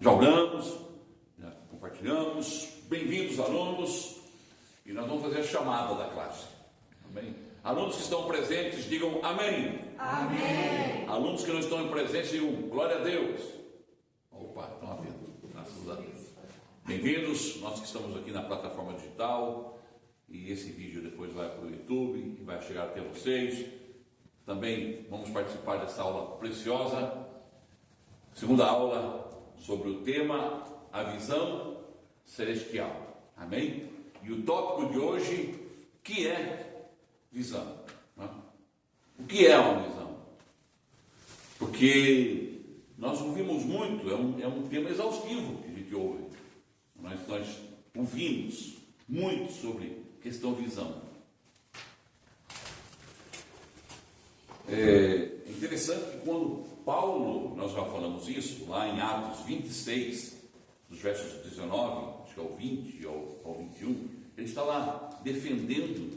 Já oramos, já compartilhamos. Bem-vindos, alunos. E nós vamos fazer a chamada da classe. Amém? Alunos que estão presentes, digam amém. Amém. Alunos que não estão presentes, digam glória a Deus. Opa, estão atentos. Graças a Deus. Bem-vindos, nós que estamos aqui na plataforma digital. E esse vídeo depois vai para o YouTube e vai chegar até vocês. Também vamos participar dessa aula preciosa. Segunda aula sobre o tema a visão celestial. Amém? E o tópico de hoje, que é visão? O que é uma visão? Porque nós ouvimos muito, é um tema exaustivo que a gente ouve. Nós ouvimos muito sobre questão visão. É interessante que quando Paulo, nós já falamos isso, lá em Atos 26, dos versos 19, acho que é o 20 e ao 21, ele está lá defendendo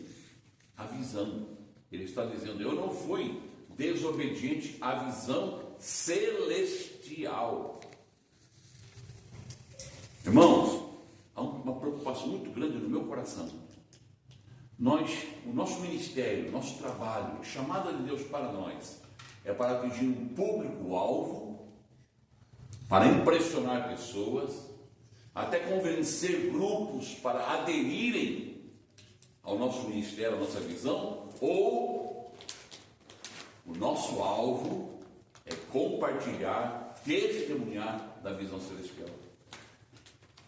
a visão. Ele está dizendo, eu não fui desobediente à visão celestial. Irmãos, há uma preocupação muito grande no meu coração. O nosso ministério, o nosso trabalho, a chamada de Deus para nós, é para atingir um público-alvo, para impressionar pessoas, até convencer grupos para aderirem ao nosso ministério, à nossa visão, ou o nosso alvo é compartilhar, testemunhar da visão celestial.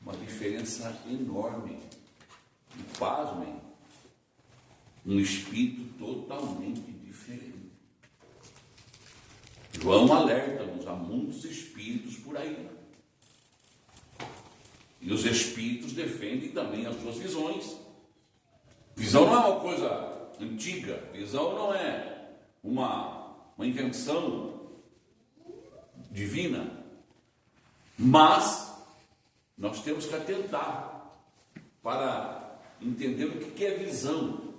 Uma diferença enorme. E pasmem, um espírito totalmente diferente. João alerta-nos, há muitos espíritos por aí. E os espíritos defendem também as suas visões. Visão não é uma coisa antiga, visão não é uma invenção divina. Mas nós temos que atentar para entender o que é visão.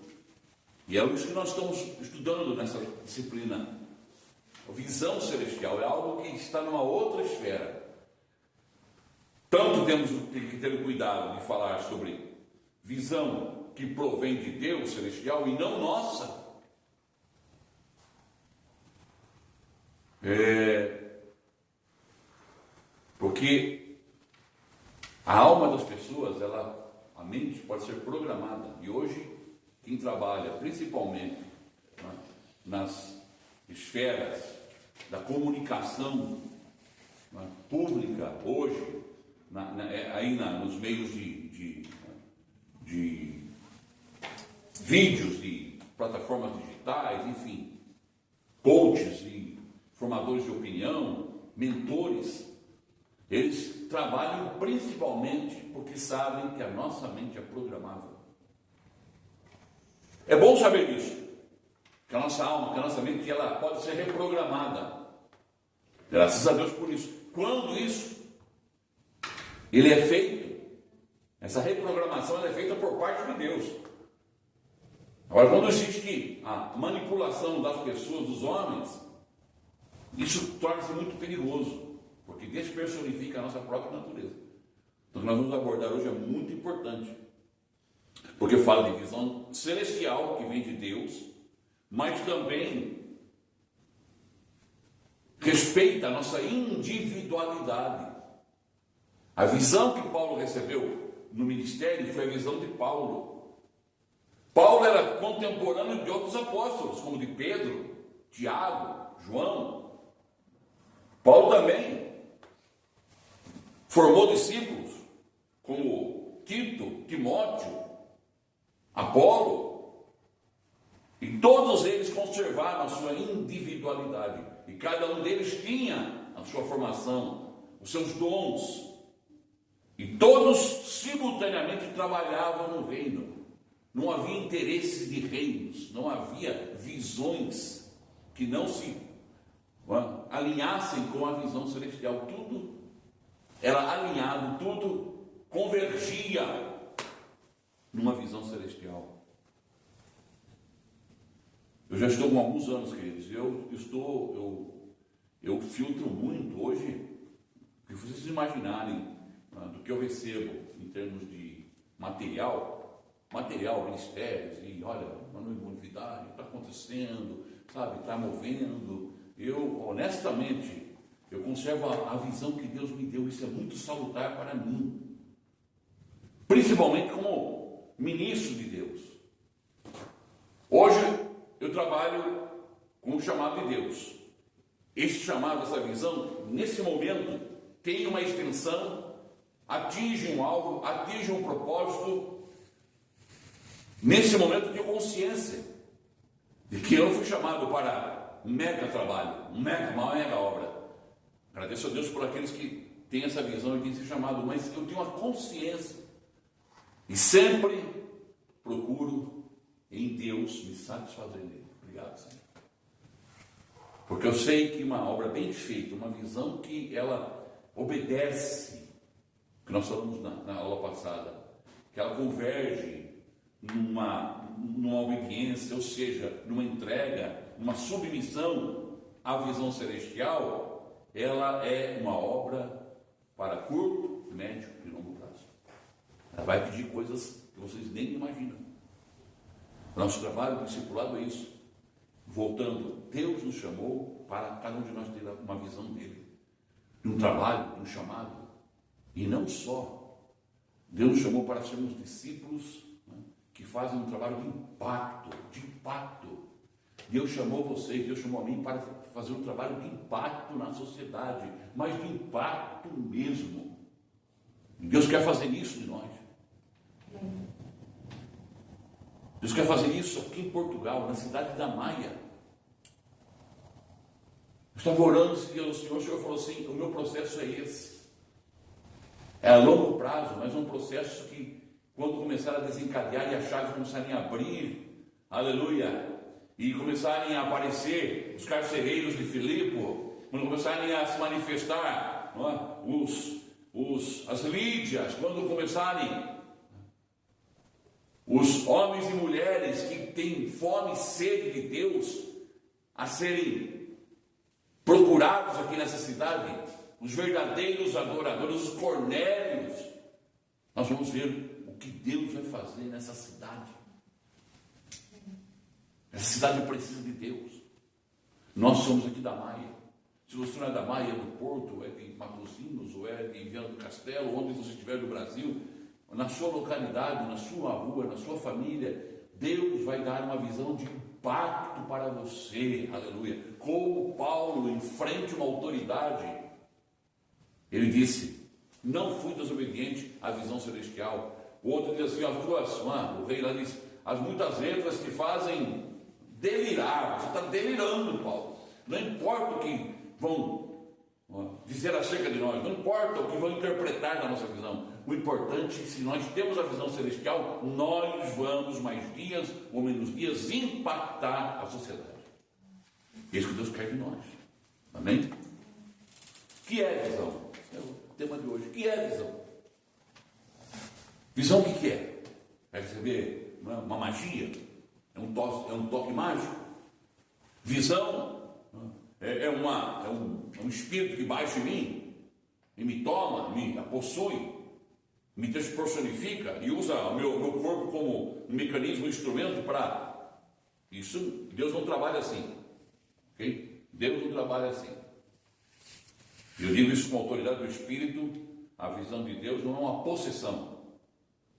E é isso que nós estamos estudando nessa disciplina. A visão celestial é algo que está numa outra esfera. Tanto temos que ter cuidado de falar sobre visão que provém de Deus celestial e não nossa. Porque a alma das pessoas, a mente pode ser programada. E hoje, quem trabalha principalmente nas esferas da comunicação pública, hoje, nos meios de vídeos, de plataformas digitais, enfim, coaches e formadores de opinião, mentores, eles trabalham principalmente porque sabem que a nossa mente é programável. É bom saber disso, que a nossa alma, que a nossa mente, ela pode ser reprogramada. Graças a Deus por isso. Quando isso, ele é feito, essa reprogramação ela é feita por parte de Deus. Agora, quando existe a manipulação das pessoas, dos homens, isso torna-se muito perigoso, porque despersonifica a nossa própria natureza. Então, o que nós vamos abordar hoje é muito importante, porque fala de visão celestial, que vem de Deus, mas também respeita a nossa individualidade. A visão que Paulo recebeu no ministério foi a visão de Paulo. Paulo era contemporâneo de outros apóstolos, como de Pedro, Tiago, João. Paulo também formou discípulos, como Tito, Timóteo, Apolo. E todos eles conservaram a sua individualidade. E cada um deles tinha a sua formação, os seus dons. E todos simultaneamente trabalhavam no reino. Não havia interesses de reinos, não havia visões que não se alinhassem com a visão celestial. Tudo era alinhado, tudo convergia numa visão celestial. Eu já estou com alguns anos, queridos, eu filtro muito hoje que vocês imaginarem do que eu recebo em termos de material, ministérios, e olha, uma novidade, está acontecendo, sabe, está movendo. Eu, honestamente, eu conservo a visão que Deus me deu, isso é muito salutar para mim, principalmente como ministro de Deus. Hoje eu trabalho com o chamado de Deus. Este chamado, essa visão, nesse momento, tem uma extensão, atinge um alvo, atinge um propósito. Nesse momento eu tenho consciência de que eu fui chamado para um mega trabalho, uma mega obra. Agradeço a Deus por aqueles que têm essa visão e têm esse chamado, mas eu tenho a consciência e sempre procuro em Deus me satisfazer nele. Obrigado, Senhor. Porque eu sei que uma obra bem feita, uma visão que ela obedece, que nós falamos na aula passada, que ela converge numa obediência, ou seja, numa entrega, numa submissão à visão celestial, ela é uma obra para curto, médio e longo prazo. Ela vai pedir coisas que vocês nem imaginam. Nosso trabalho do discipulado é isso. Voltando, Deus nos chamou para cada um de nós ter uma visão dele, de um trabalho, de um chamado. E não só. Deus nos chamou para sermos discípulos, né, que fazem um trabalho de impacto. Deus chamou vocês, Deus chamou a mim para fazer um trabalho de impacto na sociedade, mas de impacto mesmo. E Deus quer fazer isso de nós. Deus quer fazer isso aqui em Portugal, na cidade da Maia. Eu estava orando esse dia ao Senhor, o Senhor falou assim, o meu processo é esse. É a longo prazo, mas um processo que, quando começar a desencadear e as chaves começarem a abrir, aleluia, e começarem a aparecer os carcereiros de Filipe, quando começarem a se manifestar, não é? As Lídias, quando começarem os homens e mulheres que têm fome e sede de Deus a serem procurados aqui nessa cidade, os verdadeiros adoradores, os Cornélios, nós vamos ver o que Deus vai fazer nessa cidade. Essa cidade precisa de Deus. Nós somos aqui da Maia. Se você não é da Maia, é do Porto, é de Matosinhos, ou é de Viana do Castelo, onde você estiver do Brasil, na sua localidade, na sua rua, na sua família, Deus vai dar uma visão de impacto para você, aleluia. Como Paulo, em frente a uma autoridade, ele disse, não fui desobediente à visão celestial. O outro diz assim, o rei lá diz, as muitas letras que fazem delirar, você está delirando, Paulo. Não importa o que vão dizer acerca de nós, não importa o que vão interpretar da nossa visão. O importante é que, se nós temos a visão celestial, nós vamos mais dias ou menos dias impactar a sociedade. É isso que Deus quer de nós. Amém? O que é visão? É o tema de hoje. O que é visão? Visão o que é? Vai receber uma magia? É um toque mágico? Visão é um espírito que baixa em mim e me toma, me possui, me personifica e usa o meu corpo como um mecanismo, um instrumento para... Isso, Deus não trabalha assim. Okay? Deus não trabalha assim. Eu digo isso com a autoridade do Espírito. A visão de Deus não é uma possessão,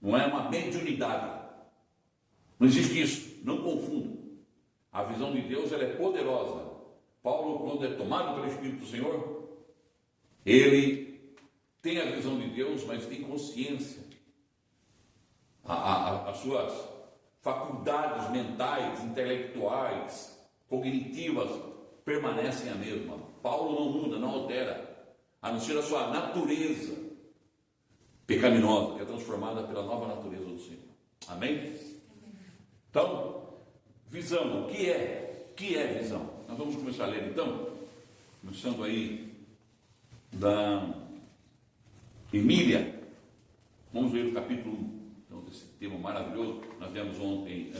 não é uma mediunidade. Não existe isso, não confunda. A visão de Deus, ela é poderosa. Paulo, quando é tomado pelo Espírito do Senhor, ele tem a visão de Deus, mas tem consciência. As suas faculdades mentais, intelectuais, cognitivas, permanecem a mesma. Paulo não muda, não altera, a não ser a sua natureza pecaminosa, que é transformada pela nova natureza do Senhor. Amém? Então, visão, o que é? O que é visão? Nós vamos começar a ler então, começando aí da Emília. Vamos ler o capítulo 1, então, desse tema maravilhoso. Nós demos ontem,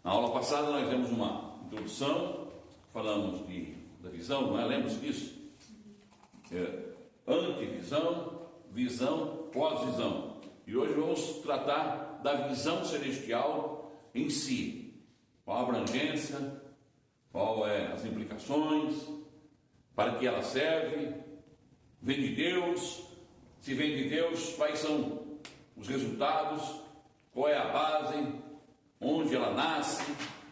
na aula passada, nós demos uma introdução, falamos da visão, não é? Lembra-se disso? antivisão, visão, pós-visão. E hoje vamos tratar da visão celestial em si. Qual a abrangência, qual é as implicações, para que ela serve, vem de Deus, se vem de Deus, quais são os resultados, qual é a base, onde ela nasce,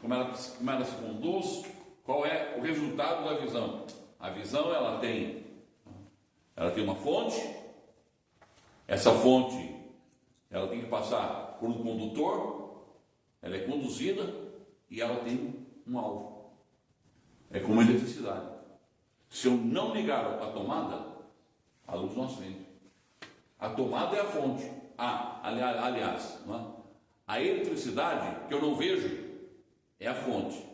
como ela se conduz, qual é o resultado da visão. A visão ela tem uma fonte, essa fonte ela tem que passar por um condutor, ela é conduzida e ela tem um alvo. É como a eletricidade. Se eu não ligar a tomada, a luz não acende. A tomada é a fonte. Aliás, a eletricidade que eu não vejo é a fonte.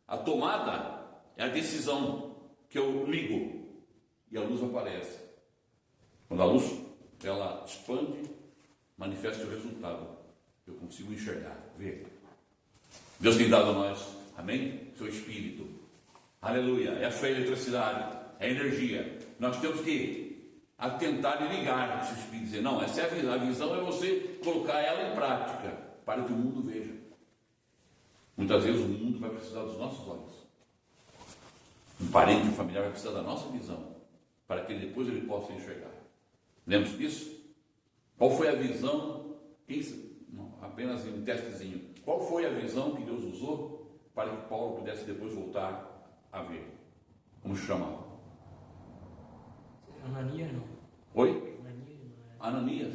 A tomada é a decisão que eu ligo e a luz aparece. Quando a luz ela expande, manifesta o resultado. Eu consigo enxergar, ver. Deus tem dado a nós, amém? Seu Espírito. Aleluia. É a sua eletricidade, é a energia. Nós temos que atentar e ligar esse Espírito. Dizer, não, essa é a visão. A visão é você colocar ela em prática para que o mundo veja. Muitas vezes o mundo vai precisar dos nossos olhos. Um parente, um familiar vai precisar da nossa visão para que depois ele possa enxergar. Lembra-se disso? Qual foi a visão? Apenas um testezinho. Qual foi a visão que Deus usou para que Paulo pudesse depois voltar a ver? Como se chamava? Ananias, não. Oi? Ananias.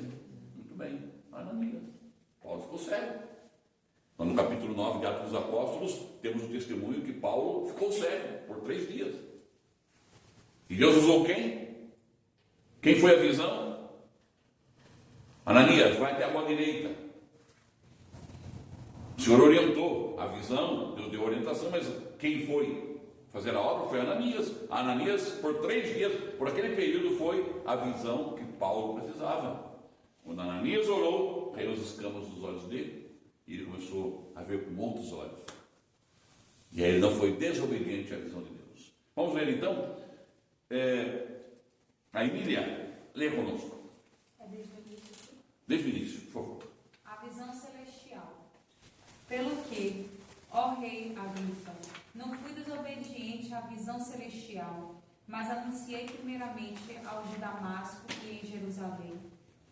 Muito bem. Ananias. Paulo ficou cego. No capítulo 9 de Atos dos Apóstolos, temos o testemunho que Paulo ficou cego por 3 dias. E Deus usou quem? Quem foi a visão? Ananias, vai até a mão direita. O Senhor orientou a visão, Deus deu orientação, mas quem foi fazer a obra foi Ananias. Ananias, por 3 dias, por aquele período, foi a visão que Paulo precisava. Quando Ananias orou, caiu as escamas dos olhos dele, e ele começou a ver com outros olhos. E aí ele não foi desobediente à visão de Deus. Vamos ler então. A Emília, lê conosco. Desde o início. Desde o início, por favor. A visão celestial. Pelo que, ó rei Agripa, não fui desobediente à visão celestial, mas anunciei primeiramente aos de Damasco e em Jerusalém,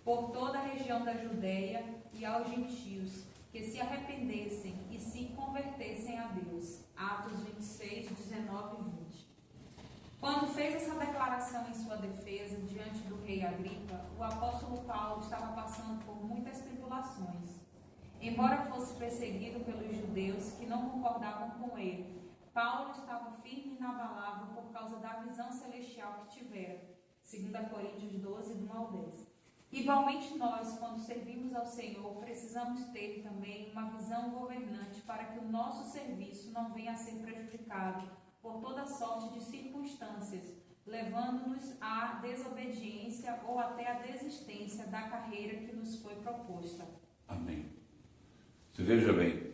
por toda a região da Judéia e aos gentios, que se arrependessem e se convertessem a Deus. Atos 26, 19 e 20. Quando fez essa declaração em sua defesa diante do rei Agripa, o apóstolo Paulo estava passando por muitas tribulações. Embora fosse perseguido pelos judeus que não concordavam com ele, Paulo estava firme e inabalável por causa da visão celestial que tivera. 2 Coríntios 12, do 1 ao 10. Igualmente nós, quando servimos ao Senhor, precisamos ter também uma visão governante para que o nosso serviço não venha a ser prejudicado por toda sorte de circunstâncias, levando-nos à desobediência ou até à desistência da carreira que nos foi proposta. Amém. Você veja bem,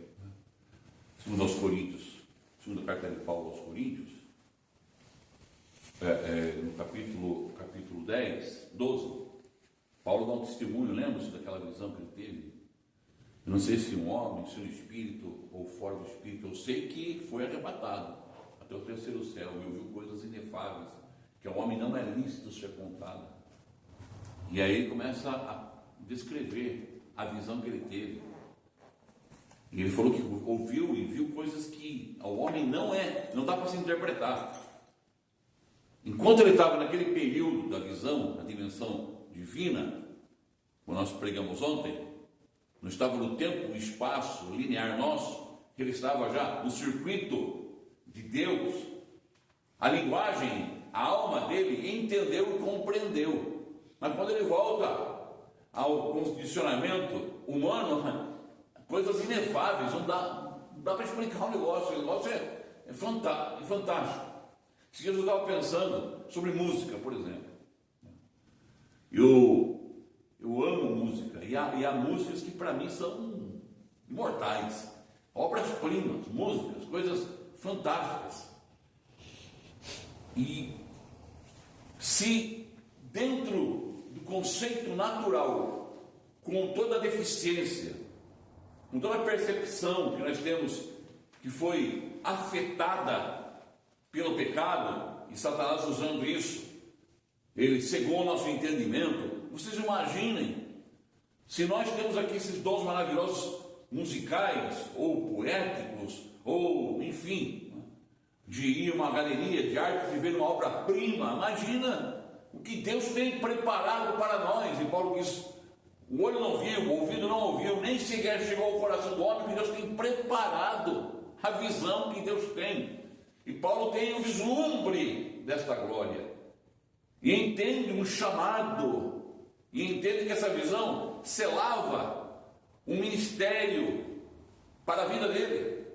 segundo aos Coríntios, segunda carta de Paulo aos Coríntios, no capítulo 10, 12, Paulo dá um testemunho, lembra-se daquela visão que ele teve? Eu não sei se um homem, se um espírito ou fora do espírito, eu sei que foi arrebatado até o terceiro céu e ouviu coisas inefáveis, que ao homem não é lícito ser contada. E aí ele começa a descrever a visão que ele teve. E ele falou que ouviu e viu coisas que ao homem não dá para se interpretar. Enquanto ele estava naquele período da visão, da dimensão divina, como nós pregamos ontem, não estava no tempo, no espaço linear nosso, ele estava já no circuito de Deus. A linguagem, a alma dele entendeu e compreendeu. Mas quando ele volta ao condicionamento humano, coisas inefáveis, não dá para explicar o negócio é fantástico. Se eu estava pensando sobre música, por exemplo. Eu amo música, e há músicas que para mim são imortais, obras-primas, músicas, coisas fantásticas. E se dentro do conceito natural, com toda a deficiência, com toda a percepção que nós temos, que foi afetada pelo pecado, e Satanás usando isso, ele cegou o nosso entendimento. Vocês imaginem, se nós temos aqui esses dons maravilhosos musicais, ou poéticos, ou enfim, de ir a uma galeria de arte e ver uma obra-prima, imagina o que Deus tem preparado para nós. E Paulo diz, o olho não viu, o ouvido não ouviu, nem sequer chegou ao coração do homem, que Deus tem preparado, a visão que Deus tem. E Paulo tem o vislumbre desta glória, e entende um chamado, e entende que essa visão selava um ministério para a vida dele,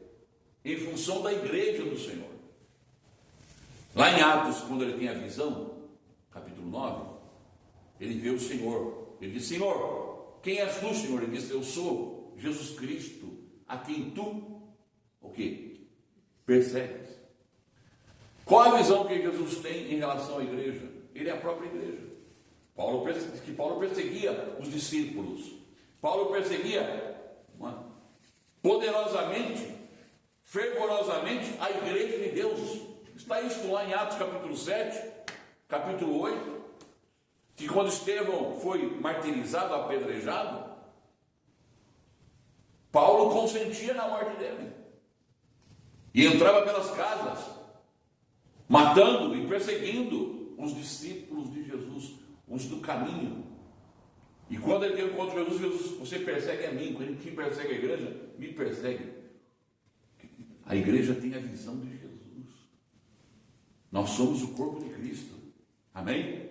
em função da igreja do Senhor. Lá em Atos, quando ele tem a visão, capítulo 9, ele vê o Senhor. Ele diz, Senhor, quem és tu, Senhor? Ele diz, eu sou Jesus Cristo, a quem tu, o quê? Persegues. Qual a visão que Jesus tem em relação à igreja? Ele é a própria igreja. Paulo perseguia os discípulos. Paulo perseguia poderosamente, fervorosamente a igreja de Deus. Está isso lá em Atos capítulo 7, capítulo 8, que quando Estevão foi martirizado, apedrejado, Paulo consentia na morte dele. E entrava pelas casas, matando e perseguindo os discípulos de Jesus, os do caminho. E quando ele teve contra Jesus, você persegue a mim, quando quem persegue a igreja, me persegue. A igreja tem a visão de Jesus. Nós somos o corpo de Cristo. Amém?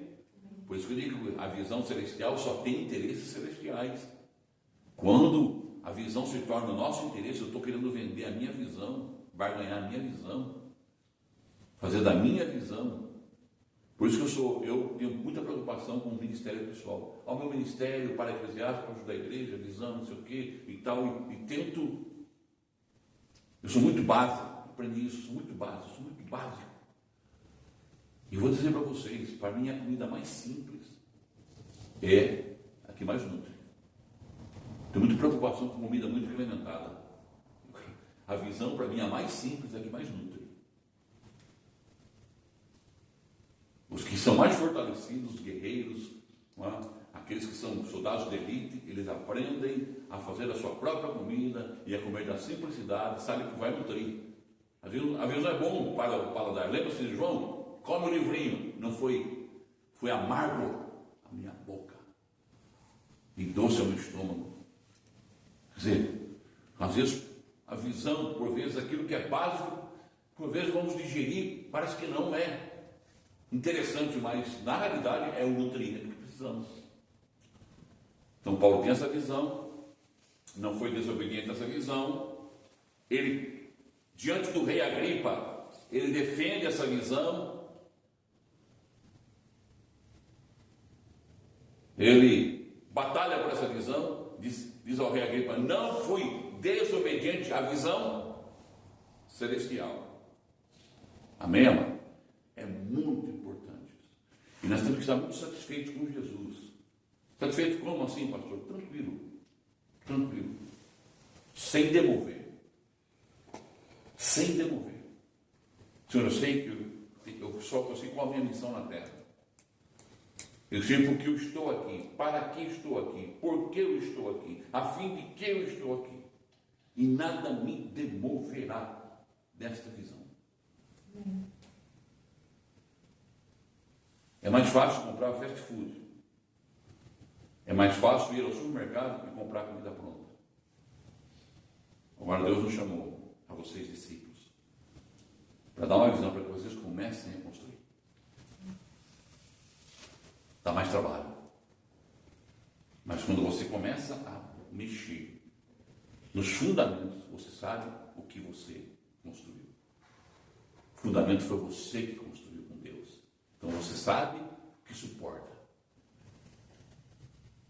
Por isso que eu digo, a visão celestial só tem interesses celestiais. Quando a visão se torna o nosso interesse, eu estou querendo vender a minha visão, barganhar a minha visão, fazer da minha visão. Por isso que eu tenho muita preocupação com o ministério pessoal. Ao meu ministério para eclesiástico, para ajudar a igreja, visão, não sei o quê, e tal, e tento. Eu sou muito básico, aprendi isso, sou muito básico. E vou dizer para vocês, para mim a comida mais simples é a que mais nutre. Tenho muita preocupação com comida muito incrementada. A visão para mim a mais simples é a que mais nutre. Os que são mais fortalecidos, os guerreiros, aqueles que são soldados de elite, eles aprendem a fazer a sua própria comida e a comer da simplicidade, sabe que vai nutrir. A visão é bom para o paladar. Lembra-se de João? Come o livrinho. Não foi amargo a minha boca e doce ao meu estômago. Quer dizer, às vezes a visão, por vezes aquilo que é básico, por vezes vamos digerir, parece que não é interessante, mas na realidade é o nutriente que precisamos. Então Paulo tem essa visão, não foi desobediente a essa visão. Ele, diante do rei Agripa, ele defende essa visão. Ele batalha por essa visão, diz ao rei Agripa, não fui desobediente à visão celestial. Amém, amado? É muito importante isso. E nós temos que estar muito satisfeitos com Jesus. Satisfeito como assim, pastor? Tranquilo. Sem demover. Senhor, eu sei que eu sei qual a minha missão na terra. Eu sei porque eu estou aqui, para que estou aqui, por que eu estou aqui, a fim de que eu estou aqui. E nada me demoverá desta visão. É mais fácil comprar fast food. É mais fácil ir ao supermercado e comprar comida pronta. Agora Deus nos chamou, a vocês discípulos, para dar uma visão para que vocês comecem a construir. Dá mais trabalho. Mas quando você começa a mexer nos fundamentos, você sabe o que você construiu. O fundamento foi você que construiu com Deus. Então você sabe o que suporta.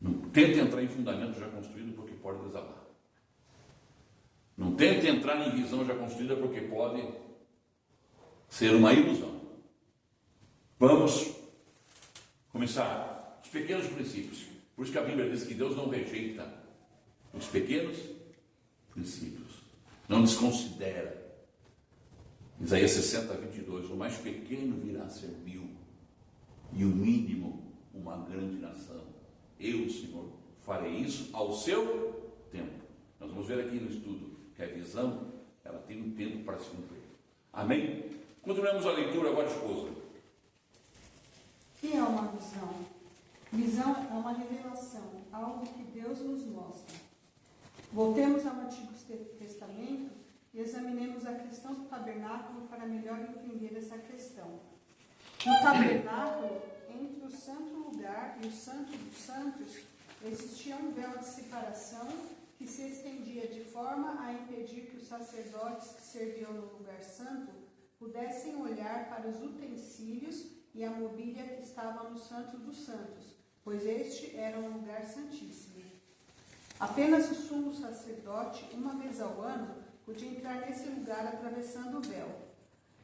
Não tente entrar em fundamento já construído porque pode desabar. Não tente entrar em visão já construída porque pode ser uma ilusão. Vamos começar os pequenos princípios. Por isso que a Bíblia diz que Deus não rejeita os pequenos princípios, não desconsidera. Isaías 60, 22, o mais pequeno virá a ser mil, e o mínimo uma grande nação. Eu, Senhor, farei isso ao seu tempo. Nós vamos ver aqui no estudo que a visão, ela tem um tempo para se cumprir. Amém? Continuemos a leitura agora, esposa. O que é uma visão? Visão é uma revelação, algo que Deus nos mostra. Voltemos ao Antigo Testamento e examinemos a questão do tabernáculo para melhor entender essa questão. No tabernáculo, entre o santo lugar e o santo dos santos, existia um véu de separação que se estendia de forma a impedir que os sacerdotes que serviam no lugar santo pudessem olhar para os utensílios e a mobília que estava no santo dos santos, pois este era um lugar santíssimo. Apenas o sumo sacerdote, uma vez ao ano, podia entrar nesse lugar atravessando o véu.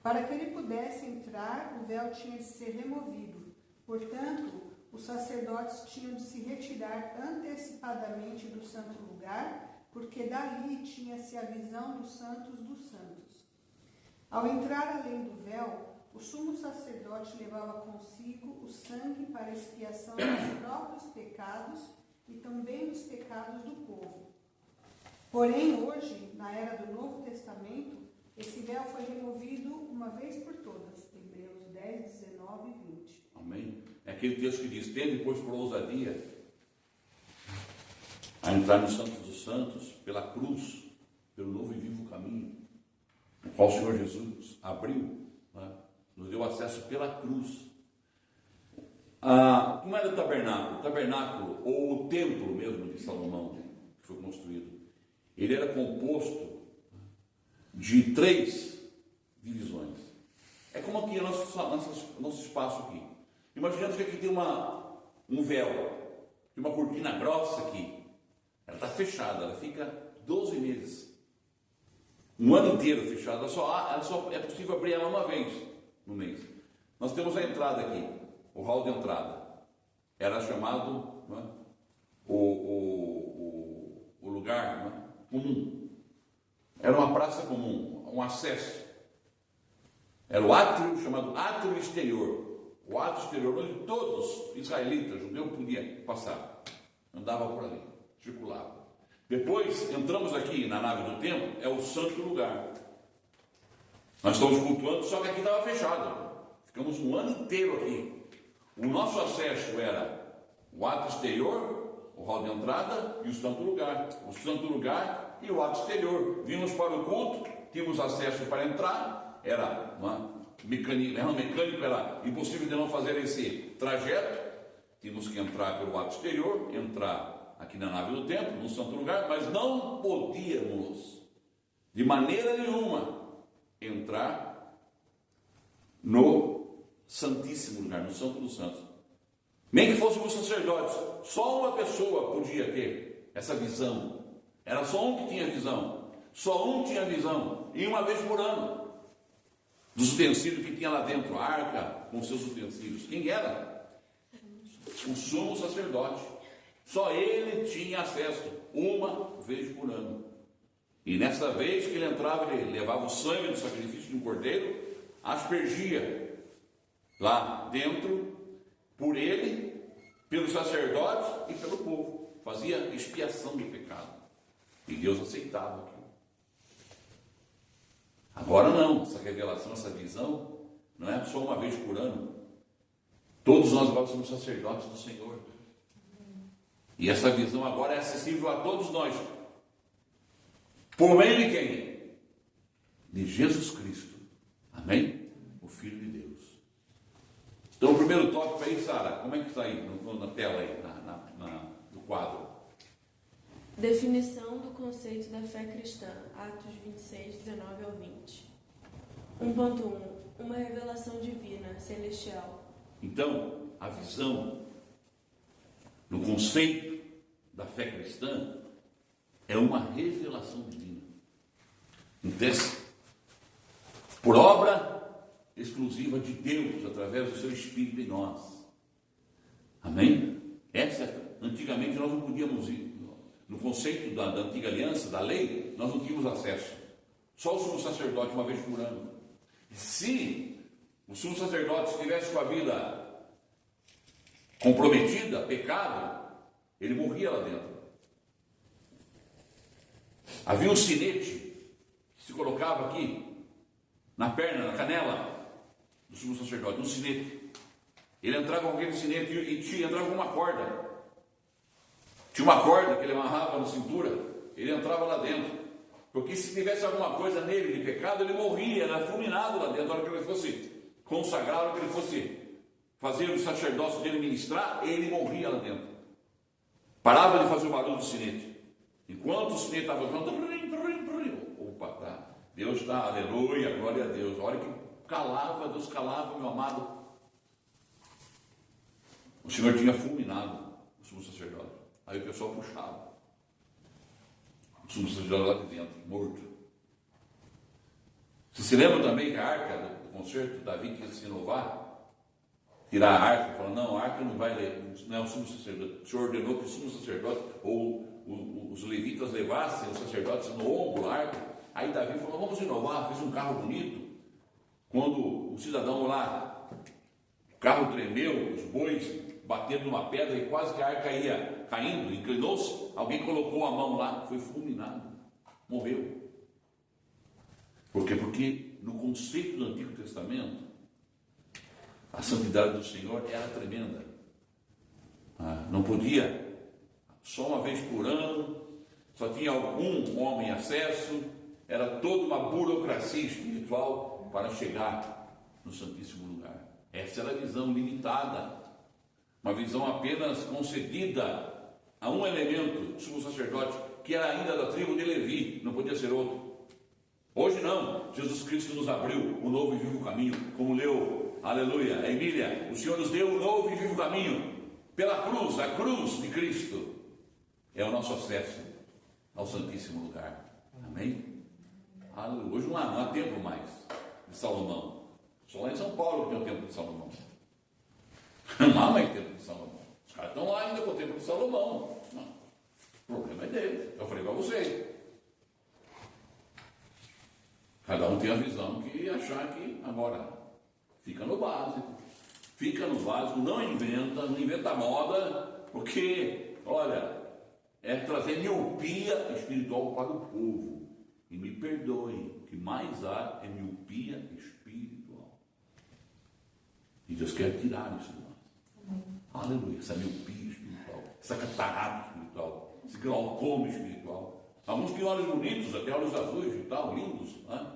Para que ele pudesse entrar, o véu tinha de ser removido. Portanto, os sacerdotes tinham de se retirar antecipadamente do santo lugar, porque dali tinha-se a visão dos santos dos santos. Ao entrar além do véu, o sumo sacerdote levava consigo o sangue para a expiação dos próprios pecados e também dos pecados do povo. Porém, hoje, na era do Novo Testamento, esse véu foi removido uma vez por todas. Hebreus 10, 19 e 20. Amém? É aquele texto que diz: tende, pois, por ousadia a entrar no Santo dos Santos, pela cruz, pelo novo e vivo caminho, o qual o Senhor Jesus abriu, né? Nos deu acesso pela cruz. Como era o tabernáculo? O tabernáculo, ou o templo mesmo de Salomão, que foi construído, ele era composto de 3 divisões. É como aqui nosso espaço aqui. Imaginemos que aqui tem um véu, tem uma cortina grossa aqui. Ela está fechada, ela fica 12 meses. Um ano inteiro fechada. Ela só é possível abrir ela uma vez no mês. Nós temos a entrada aqui, o hall de entrada. Era chamado, né, o lugar, né, comum. Era uma praça comum, um acesso. Era o átrio, chamado átrio exterior. O átrio exterior, onde todos israelitas, judeus, podiam passar. Andava por ali, circulava. Depois, entramos aqui na nave do templo, é o santo lugar. Nós estamos cultuando, só que aqui estava fechado. Ficamos um ano inteiro aqui. O nosso acesso era o átrio exterior, o hall de entrada e o santo lugar. O santo lugar e o átrio exterior. Vimos para o culto, tínhamos acesso para entrar, era mecânico, era impossível de não fazer esse trajeto. Tínhamos que entrar pelo átrio exterior, entrar aqui na nave do templo, no santo lugar, mas não podíamos, de maneira nenhuma, entrar no santíssimo lugar, no santo dos santos. Nem que fôssemos sacerdotes, só uma pessoa podia ter essa visão. Era só um que tinha visão. Só um tinha visão, e uma vez por ano, dos utensílios que tinha lá dentro, a arca com seus utensílios. Quem era? O sumo sacerdote. Só ele tinha acesso, uma vez por ano. E nessa vez que ele entrava, ele levava o sangue do sacrifício de um cordeiro, aspergia lá dentro, por ele, pelos sacerdotes e pelo povo. Fazia expiação do pecado. E Deus aceitava aquilo. Agora não, essa revelação, essa visão, não é só uma vez por ano. Todos nós agora somos sacerdotes do Senhor. E essa visão agora é acessível a todos nós. Por meio de quem? De Jesus Cristo. Amém? O Filho de Deus. Então o primeiro tópico aí, Sara, como é que está aí na tela aí, no quadro? Definição do conceito da fé cristã, Atos 26, 19 ao 20. 1.1. Uma revelação divina, celestial. Então, a visão, no conceito da fé cristã, é uma revelação divina. Entende? Por obra exclusiva de Deus, através do seu Espírito em nós. Amém? Antigamente nós não podíamos ir. No conceito da antiga aliança, da lei, nós não tínhamos acesso. Só o sumo sacerdote uma vez por ano. Se o sumo sacerdote estivesse com a vida comprometida, pecado, ele morria lá dentro. Havia um sinete que se colocava aqui, na perna, na canela do sumo sacerdote, um sinete. Ele entrava com aquele sinete e entrava com uma corda. Tinha uma corda que ele amarrava na cintura, ele entrava lá dentro. Porque se tivesse alguma coisa nele de pecado, ele morria, era fulminado lá dentro. Na hora que ele fosse consagrar, na hora que ele fosse fazer o sacerdócio dele ministrar, ele morria lá dentro. Parava de fazer o barulho do sinete. Enquanto o sinete estava falando, opa, tá. Deus está, aleluia, glória a Deus. A hora que Deus calava, meu amado. O Senhor tinha fulminado o sumo sacerdote. Aí o pessoal puxava o sumo sacerdote lá de dentro, morto. Você se lembra também que a arca do concerto, Davi quis se inovar, tirar a arca, falando, não, a arca não vai ler, não é o sumo sacerdote. O Senhor ordenou que o sumo sacerdote, ou os levitas levassem os sacerdotes no ombro a arca. Aí Davi falou, vamos inovar, fez um carro bonito. Quando o cidadão lá, o carro tremeu, os bois batendo numa pedra e quase que a arca ia caindo, inclinou-se, alguém colocou a mão lá, foi fulminado, morreu. Por quê? Porque no conceito do Antigo Testamento, a santidade do Senhor era tremenda. Não podia, só uma vez por ano, só tinha algum homem acesso, era toda uma burocracia espiritual para chegar no Santíssimo Lugar. Essa era a visão limitada. Uma visão apenas concedida a um elemento, sumo sacerdote, que era ainda da tribo de Levi, não podia ser outro. Hoje não, Jesus Cristo nos abriu o novo e vivo caminho, como leu, aleluia, a Emília, o Senhor nos deu o novo e vivo caminho, pela cruz, a cruz de Cristo, é o nosso acesso ao Santíssimo Lugar. Amém? Aleluia. Hoje não há templo mais de Salomão, só lá em São Paulo que tem o templo de Salomão. Não há mais templo de Salomão. Os caras estão lá ainda com o templo de Salomão. Não. O problema é deles. Eu falei para vocês. Cada um tem a visão que achar que agora fica no básico. Fica no básico, não inventa moda, porque, olha, é trazer miopia espiritual para o povo. E me perdoem, o que mais há é miopia espiritual. E Deus quer tirar isso de nós. Aleluia, essa miopia espiritual, essa catarata espiritual, esse glaucoma espiritual. Alguns têm olhos bonitos, até olhos azuis e tal, lindos, né?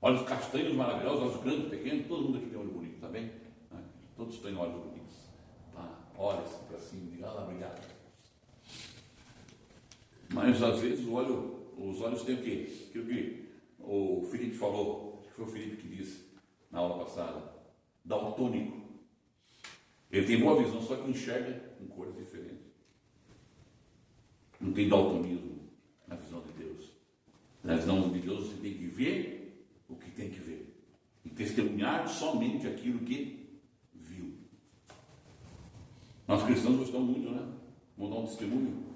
Olhos castanhos maravilhosos, olhos grandes, pequenos, todo mundo aqui tem olho bonito, tá bem? Né? Todos têm olhos bonitos. Tá? Olha assim para cima e diga, obrigado. Mas às vezes os olhos têm o quê? Aquilo que o Felipe falou, que foi o Felipe que disse na aula passada, daltônico. Ele tem boa visão, só que enxerga com cores diferentes. Não tem daltonismo na visão de Deus. Na visão de Deus você tem que ver o que tem que ver. E testemunhar somente aquilo que viu. Nós cristãos gostamos muito, né? Vamos dar um testemunho.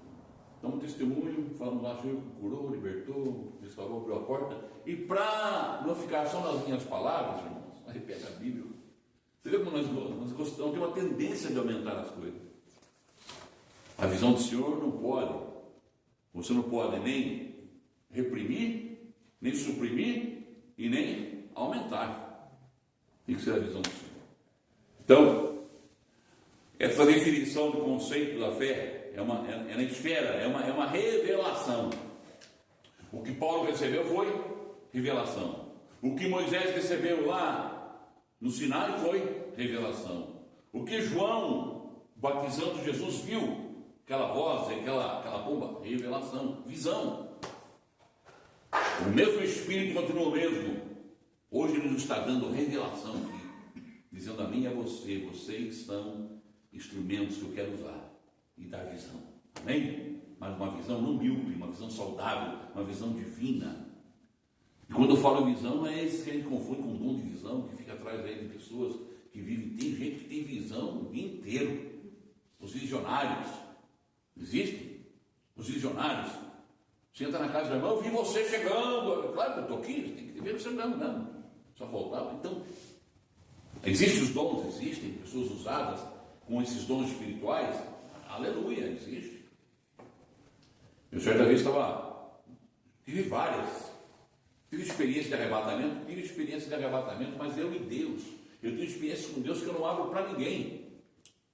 Damos um testemunho, falamos lá, Senhor curou, libertou, restaurou, abriu a porta. E para não ficar só nas minhas palavras, irmãos, repete a Bíblia. Você vê como nós gostamos, tem uma tendência de aumentar as coisas. A visão do Senhor não pode. Você não pode nem reprimir, nem suprimir e nem aumentar. Tem que ser a visão do Senhor. Então, essa definição do conceito da fé é na esfera, é uma revelação. O que Paulo recebeu foi revelação. O que Moisés recebeu lá no Sinai foi revelação. O que João, batizando Jesus, viu, aquela voz, aquela bomba, revelação, visão. O mesmo Espírito continua o mesmo. Hoje ele nos está dando revelação aqui, dizendo a mim e a você, vocês são instrumentos que eu quero usar e dar visão. Amém? Mas uma visão não míope, uma visão saudável, uma visão divina. E quando eu falo visão, não é esse que a gente confunde com dom de visão, que fica atrás aí de pessoas que vivem. Tem gente que tem visão o dia inteiro. Os visionários. Existem os visionários. Você entra na casa do irmão, eu vi você chegando. Claro que eu estou aqui, tem que ver você andando mesmo. Só faltava. Então, existem os dons, existem pessoas usadas com esses dons espirituais. Aleluia, existe. Eu certa vez tive várias. Tive experiência de arrebatamento, mas eu e Deus. Eu tenho experiência com Deus que eu não abro para ninguém.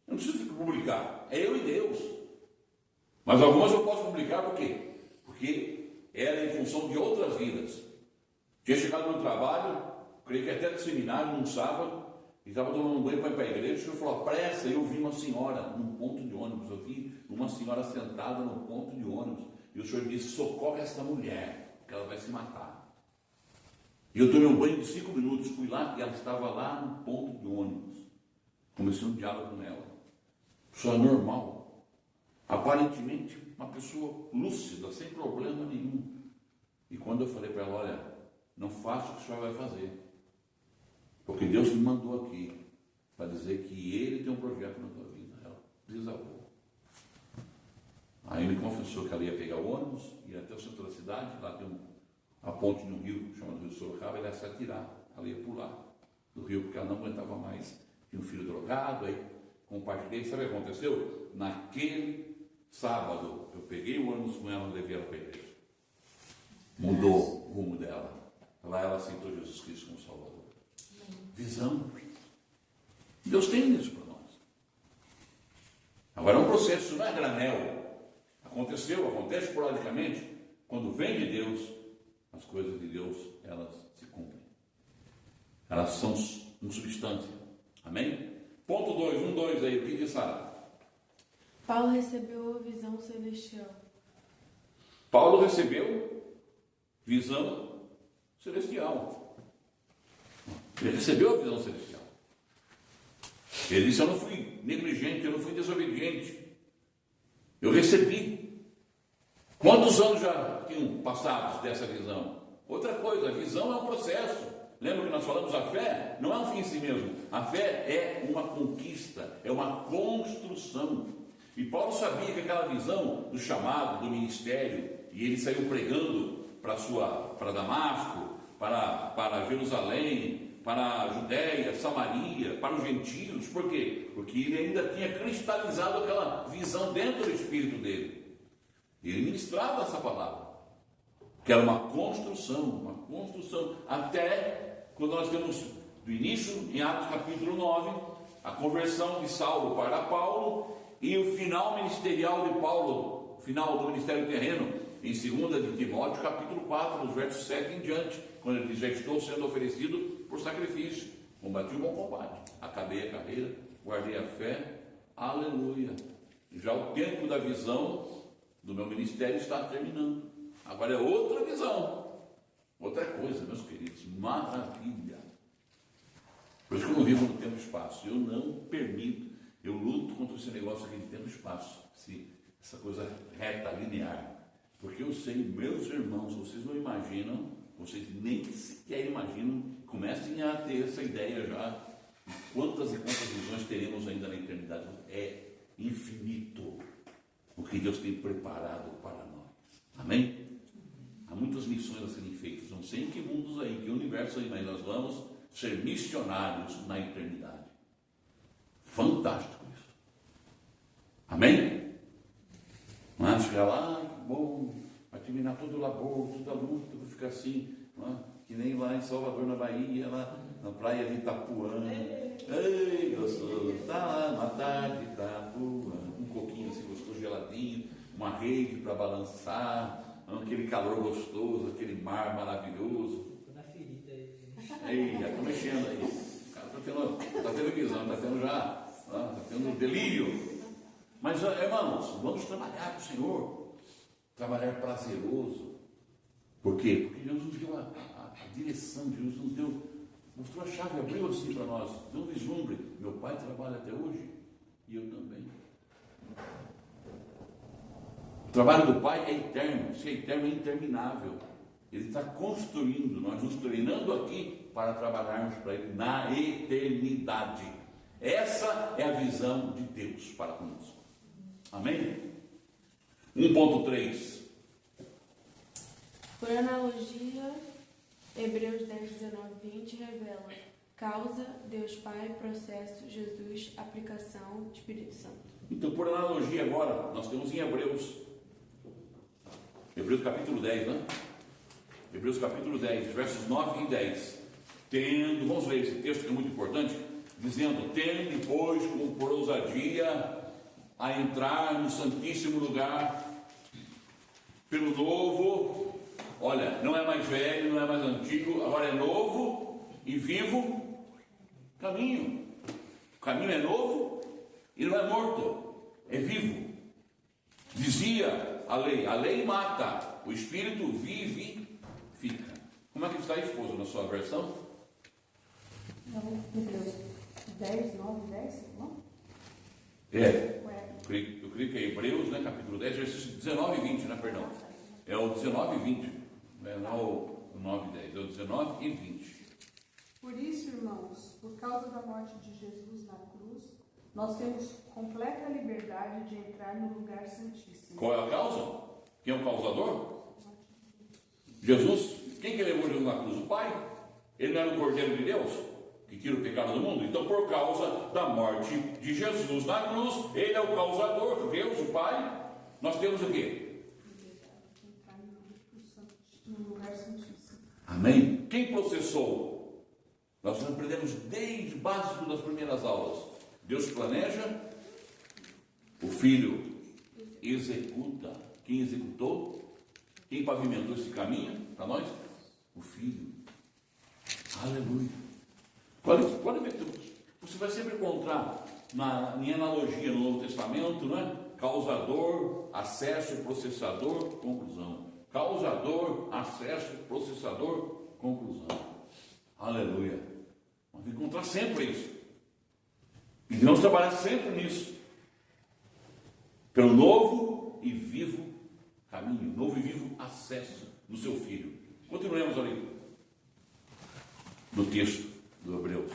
Eu não preciso publicar. É eu e Deus. Mas algumas eu posso publicar por quê? Porque era em função de outras vidas. Tinha chegado no trabalho, creio que até no seminário, num sábado, e estava tomando um banho para ir para a igreja, o senhor falou, pressa, eu vi uma senhora num ponto de ônibus, eu vi uma senhora sentada no ponto de ônibus, e o senhor disse, socorre essa mulher, que ela vai se matar. E eu tomei um banho de 5 minutos, fui lá, e ela estava lá no ponto de ônibus. Comecei um diálogo com ela. Pessoa normal, aparentemente uma pessoa lúcida, sem problema nenhum. E quando eu falei para ela, olha, não faça o que o senhor vai fazer, porque Deus me mandou aqui para dizer que Ele tem um projeto na tua vida. Ela desabou. Aí me confessou que ela ia pegar o ônibus, ia até o centro da cidade, lá tem a ponte no rio, chamada Rio Sorocaba, ela ia se atirar, ela ia pular do rio, porque ela não aguentava mais. Tinha um filho drogado, aí compartilhei. Sabe o que aconteceu? Naquele sábado, eu peguei o ônibus com ela e levei ela para a igreja. Mudou o rumo dela. Lá ela aceitou Jesus Cristo como Salvador. Visão. Deus tem isso para nós. Agora é um processo, não é granel. Acontece esporadicamente. Quando vem de Deus, as coisas de Deus, elas se cumprem. Elas são uma substância. Amém? Ponto 2, 2 aí, o que diz Sara? Paulo recebeu a visão celestial. Paulo recebeu visão celestial. Ele recebeu a visão celestial. Ele disse, eu não fui negligente, eu não fui desobediente. Eu recebi. Quantos anos já tinham passados dessa visão? Outra coisa, a visão é um processo. Lembra que nós falamos, a fé não é um fim em si mesmo. A fé é uma conquista, é uma construção. E Paulo sabia que aquela visão do chamado, do ministério, e ele saiu pregando para Damasco, para Jerusalém, para a Judéia, Samaria, para os gentios. Por quê? Porque ele ainda tinha cristalizado aquela visão dentro do espírito dele. E ele ministrava essa palavra, que era uma construção, até quando nós temos do início, em Atos capítulo 9, a conversão de Saulo para Paulo, e o final ministerial de Paulo, o final do ministério terreno, em 2 de Timóteo, capítulo 4, dos versos 7 em diante, quando ele diz, já estou sendo oferecido por sacrifício, combati o bom combate, acabei a carreira, guardei a fé, aleluia. Já o tempo da visão do meu ministério está terminando. Agora é outra visão, outra coisa, meus queridos, maravilha. Por isso que eu não vivo no tempo e espaço, eu não permito, eu luto contra esse negócio aqui de tempo e espaço, essa coisa reta, linear, porque eu sei, meus irmãos, vocês não imaginam, vocês nem sequer imaginam, comecem a ter essa ideia já, de quantas e quantas visões teremos ainda na eternidade. É infinito o que Deus tem preparado para nós. Amém? Há muitas missões a serem feitas, não sei em que mundos aí, que universo aí, mas nós vamos ser missionários na eternidade. Fantástico isso. Amém? Mas chegar lá, bom, vai terminar todo o labor, toda a luta, vai ficar assim, que nem lá em Salvador, na Bahia, lá na praia de Itapuã. Ei, gostoso, tá lá, uma tarde, Itapuã, um coquinho assim gostoso, geladinho, uma rede para balançar, aquele calor gostoso, aquele mar maravilhoso. Na ferida aí. Ei, já estou mexendo aí. O cara está tendo visão, está tendo já, está tendo delírio. Mas, irmãos, vamos trabalhar para o Senhor, trabalhar prazeroso. Por quê? Porque Deus nos deu a direção, Deus nos deu, mostrou a chave, abriu assim para nós, deu um vislumbre. Meu pai trabalha até hoje e eu também. O trabalho do Pai é eterno, se é eterno é interminável. Ele está construindo, nós nos treinando aqui para trabalharmos para Ele na eternidade. Essa é a visão de Deus para conosco. Amém? 1.3. Por analogia, Hebreus 10, 19, 20 revela causa, Deus Pai, processo, Jesus, aplicação, Espírito Santo. Então, por analogia agora, nós temos em Hebreus capítulo 10, né? Hebreus capítulo 10, versos 9 e 10. Vamos ler esse texto que é muito importante, dizendo: tende, pois, com ousadia a entrar no santíssimo lugar pelo novo, olha, não é mais velho, não é mais antigo, agora é novo e vivo caminho. O caminho é novo e não é morto, é vivo. Dizia a lei mata, o Espírito vivifica. Como é que está, esposa, na sua versão? Hebreus 10, 9, 10, não? É. Eu creio que é Hebreus, né, capítulo 10, versículos 19 e 20, né, perdão. É o 19 e 20, não é o 9 e 10, é o 19 e 20. Por isso, irmãos, por causa da morte de Jesus na cruz, nós temos completa liberdade de entrar no lugar santíssimo. Qual é a causa? Quem é o causador? Jesus. Quem que levou Jesus na cruz? O Pai. Ele não era o Cordeiro de Deus, que tira o pecado do mundo? Então, por causa da morte de Jesus na cruz, ele é o causador, Deus, o Pai. Nós temos o quê? No lugar santíssimo. Amém? Quem processou? Nós aprendemos desde o básico das primeiras aulas. Deus planeja, o Filho executa. Quem executou? Quem pavimentou esse caminho para nós? O Filho. Aleluia. Pode ver, você vai sempre encontrar em analogia no Novo Testamento, né? Causador, acesso, processador, conclusão. Causador, acesso, processador, conclusão. Aleluia. Vamos encontrar sempre isso. E devemos trabalhar sempre nisso. Pelo novo e vivo caminho, novo e vivo acesso no seu Filho. Continuemos ali no texto do Hebreus.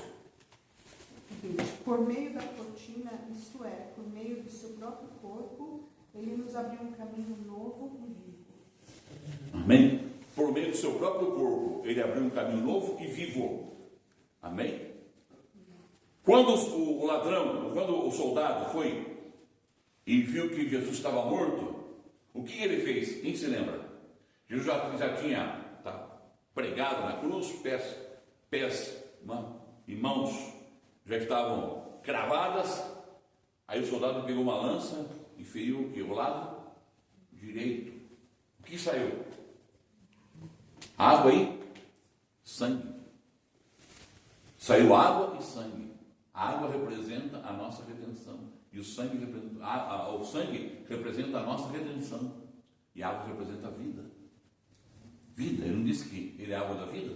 Por meio da cortina, isto é, por meio do seu próprio corpo, ele nos abriu um caminho novo e vivo. Amém? Por meio do seu próprio corpo, ele abriu um caminho novo e vivo. Amém? Quando o ladrão, quando o soldado foi e viu que Jesus estava morto, o que ele fez? Quem se lembra? Jesus já tinha pregado na cruz, pés e mãos já estavam cravadas. Aí o soldado pegou uma lança e feriu o que? O lado direito. O que saiu? Água e sangue. Saiu água e sangue. A água representa a nossa redenção. E o sangue representa a nossa redenção. E a água representa a vida. Vida, ele não disse que ele é a água da vida?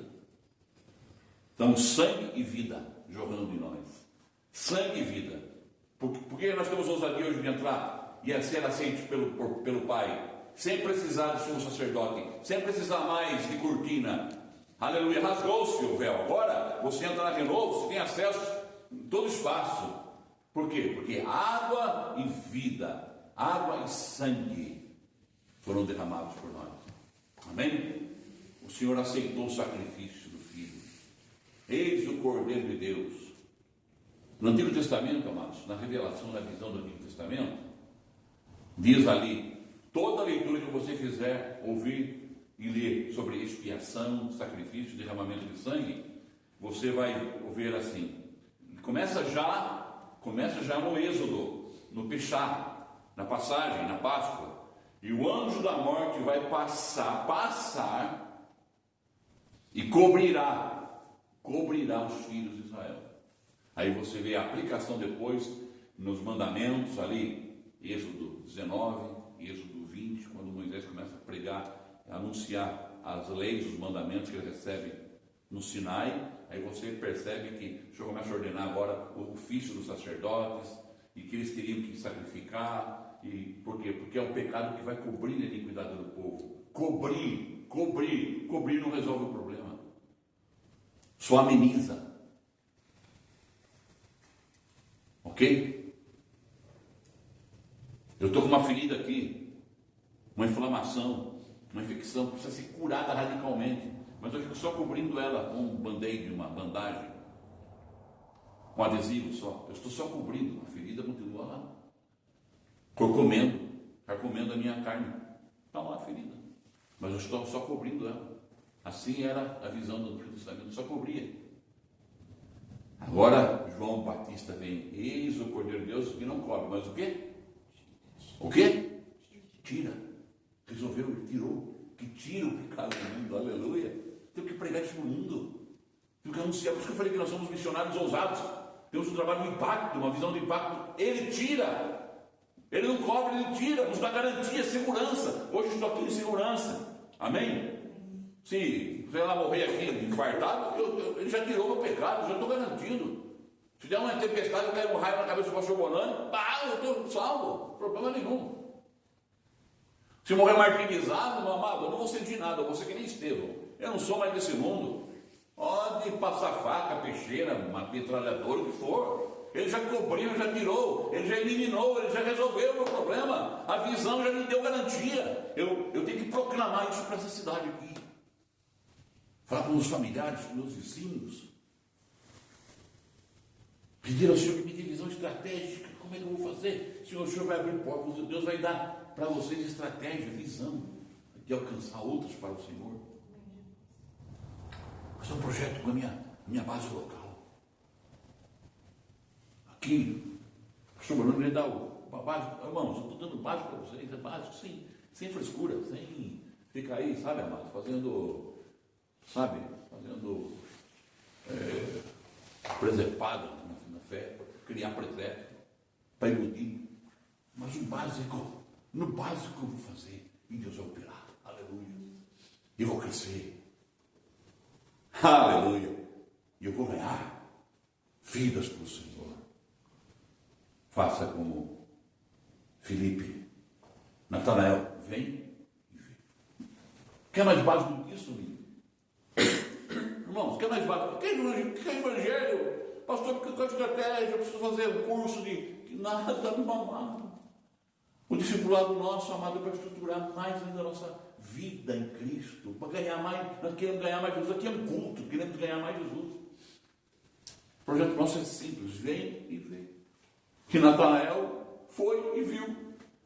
Então, sangue e vida jorrando em nós. Sangue e vida. Por que nós temos ousadia hoje de entrar e ser aceitos pelo Pai? Sem precisar de sumo sacerdote. Sem precisar mais de cortina. Aleluia, rasgou-se o véu. Agora, você entra na Renovo, você tem acesso em todo espaço. Por quê? Porque água e vida, água e sangue foram derramados por nós. Amém? O Senhor aceitou o sacrifício do Filho. Eis o Cordeiro de Deus. No Antigo Testamento, amados, na revelação da visão do Antigo Testamento, diz ali, toda leitura que você fizer ouvir e ler sobre expiação, sacrifício, derramamento de sangue, você vai ouvir assim. Começa já no Êxodo, no Pechá, na passagem, na Páscoa. E o anjo da morte vai passar e cobrirá os filhos de Israel. Aí você vê a aplicação depois nos mandamentos ali, Êxodo 19, Êxodo 20, quando Moisés começa a pregar, a anunciar as leis, os mandamentos que ele recebe no Sinai. Aí você percebe que o Senhor começa a ordenar agora o ofício dos sacerdotes e que eles teriam que sacrificar. E por quê? Porque é um pecado que vai cobrir a iniquidade do povo. Cobrir não resolve o problema. Só ameniza. Ok? Eu estou com uma ferida aqui, uma inflamação, uma infecção que precisa ser curada radicalmente, mas eu fico só cobrindo ela com um band-aid, uma bandagem, com adesivo só. Eu estou só cobrindo, a ferida continua lá. Comendo a minha carne. Está lá a ferida. Mas eu estou só cobrindo ela. Assim era a visão do Antigo Testamento, só cobria. Agora João Batista vem, eis o Cordeiro de Deus que não cobre, mas o quê? O quê? Tira. Resolveu, ele tirou. Que tira o pecado do mundo, aleluia. Tem que pregar isso no mundo. Tem que anunciar, por isso que eu falei que nós somos missionários ousados. Temos um trabalho de impacto, uma visão de impacto. Ele tira. Ele não cobre, ele tira, nos dá garantia, segurança. Hoje estou aqui em segurança. Amém? Se sei lá, morrer aqui infartado, ele já tirou meu pecado, já estou garantido. Se der uma tempestade, cai um raio na cabeça do pastor Bonani, eu estou salvo, problema nenhum. Se morrer martirizado, meu amado, eu não vou sentir nada, eu vou ser que nem Estevão. Eu não sou mais desse mundo. Pode passar faca, peixeira, uma metralhadora, o que for. Ele já cobriu, já tirou, ele já eliminou, ele já resolveu o meu problema. A visão já me deu garantia. Eu tenho que proclamar isso para essa cidade aqui. Falar com os familiares, com meus vizinhos. Pedir ao Senhor que me dê visão estratégica. Como é que eu vou fazer? O Senhor vai abrir portas, Deus vai dar para vocês estratégia, visão, de alcançar outros para o Senhor. Esse é um projeto com a minha base local. Aqui, o pastor Bruno me dá o básico. Irmãos, eu estou dando básico para vocês, é básico, sem frescura, sem ficar aí, sabe, amado, fazendo presepada na fé, criar presépio, para iludir. Mas no básico eu vou fazer, e Deus vai operar, aleluia. E eu vou crescer, aleluia. E eu vou ganhar vidas para o Senhor. Faça como Filipe, Natanael, vem e vê. Quer mais básico do que isso, amigo? Irmãos, quer mais básico? Que é evangelho? Pastor, porque qual estratégia? Eu preciso fazer um curso de nada, amado. O discipulado nosso, amado, é para estruturar mais ainda a nossa vida em Cristo, para ganhar mais. Nós queremos ganhar mais Jesus. Aqui é um culto, queremos ganhar mais Jesus. O projeto nosso é simples, vem e vê. Que Natanael foi e viu.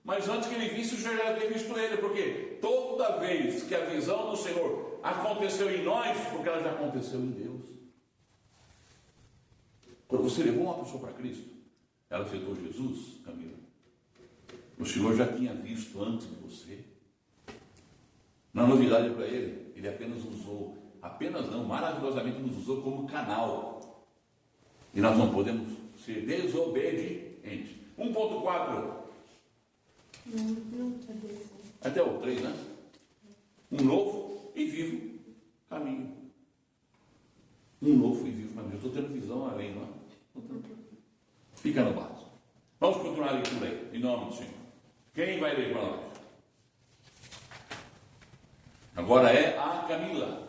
Mas antes que ele visse, o Senhor já tinha visto ele, porque toda vez que a visão do Senhor aconteceu em nós, porque ela já aconteceu em Deus. Quando você levou uma pessoa para Cristo, ela aceitou Jesus, Camila, o Senhor já tinha visto antes de você. Não é novidade para ele, ele apenas usou, maravilhosamente nos usou como canal. E nós não podemos ser desobedientes. 1.4. Até o 3, né? Um novo e vivo caminho. Um novo e vivo caminho. Eu estou tendo visão além, não é? Fica no básico. Vamos continuar a leitura aí, em nome do Senhor. Quem vai ler para nós? Agora é a Camila.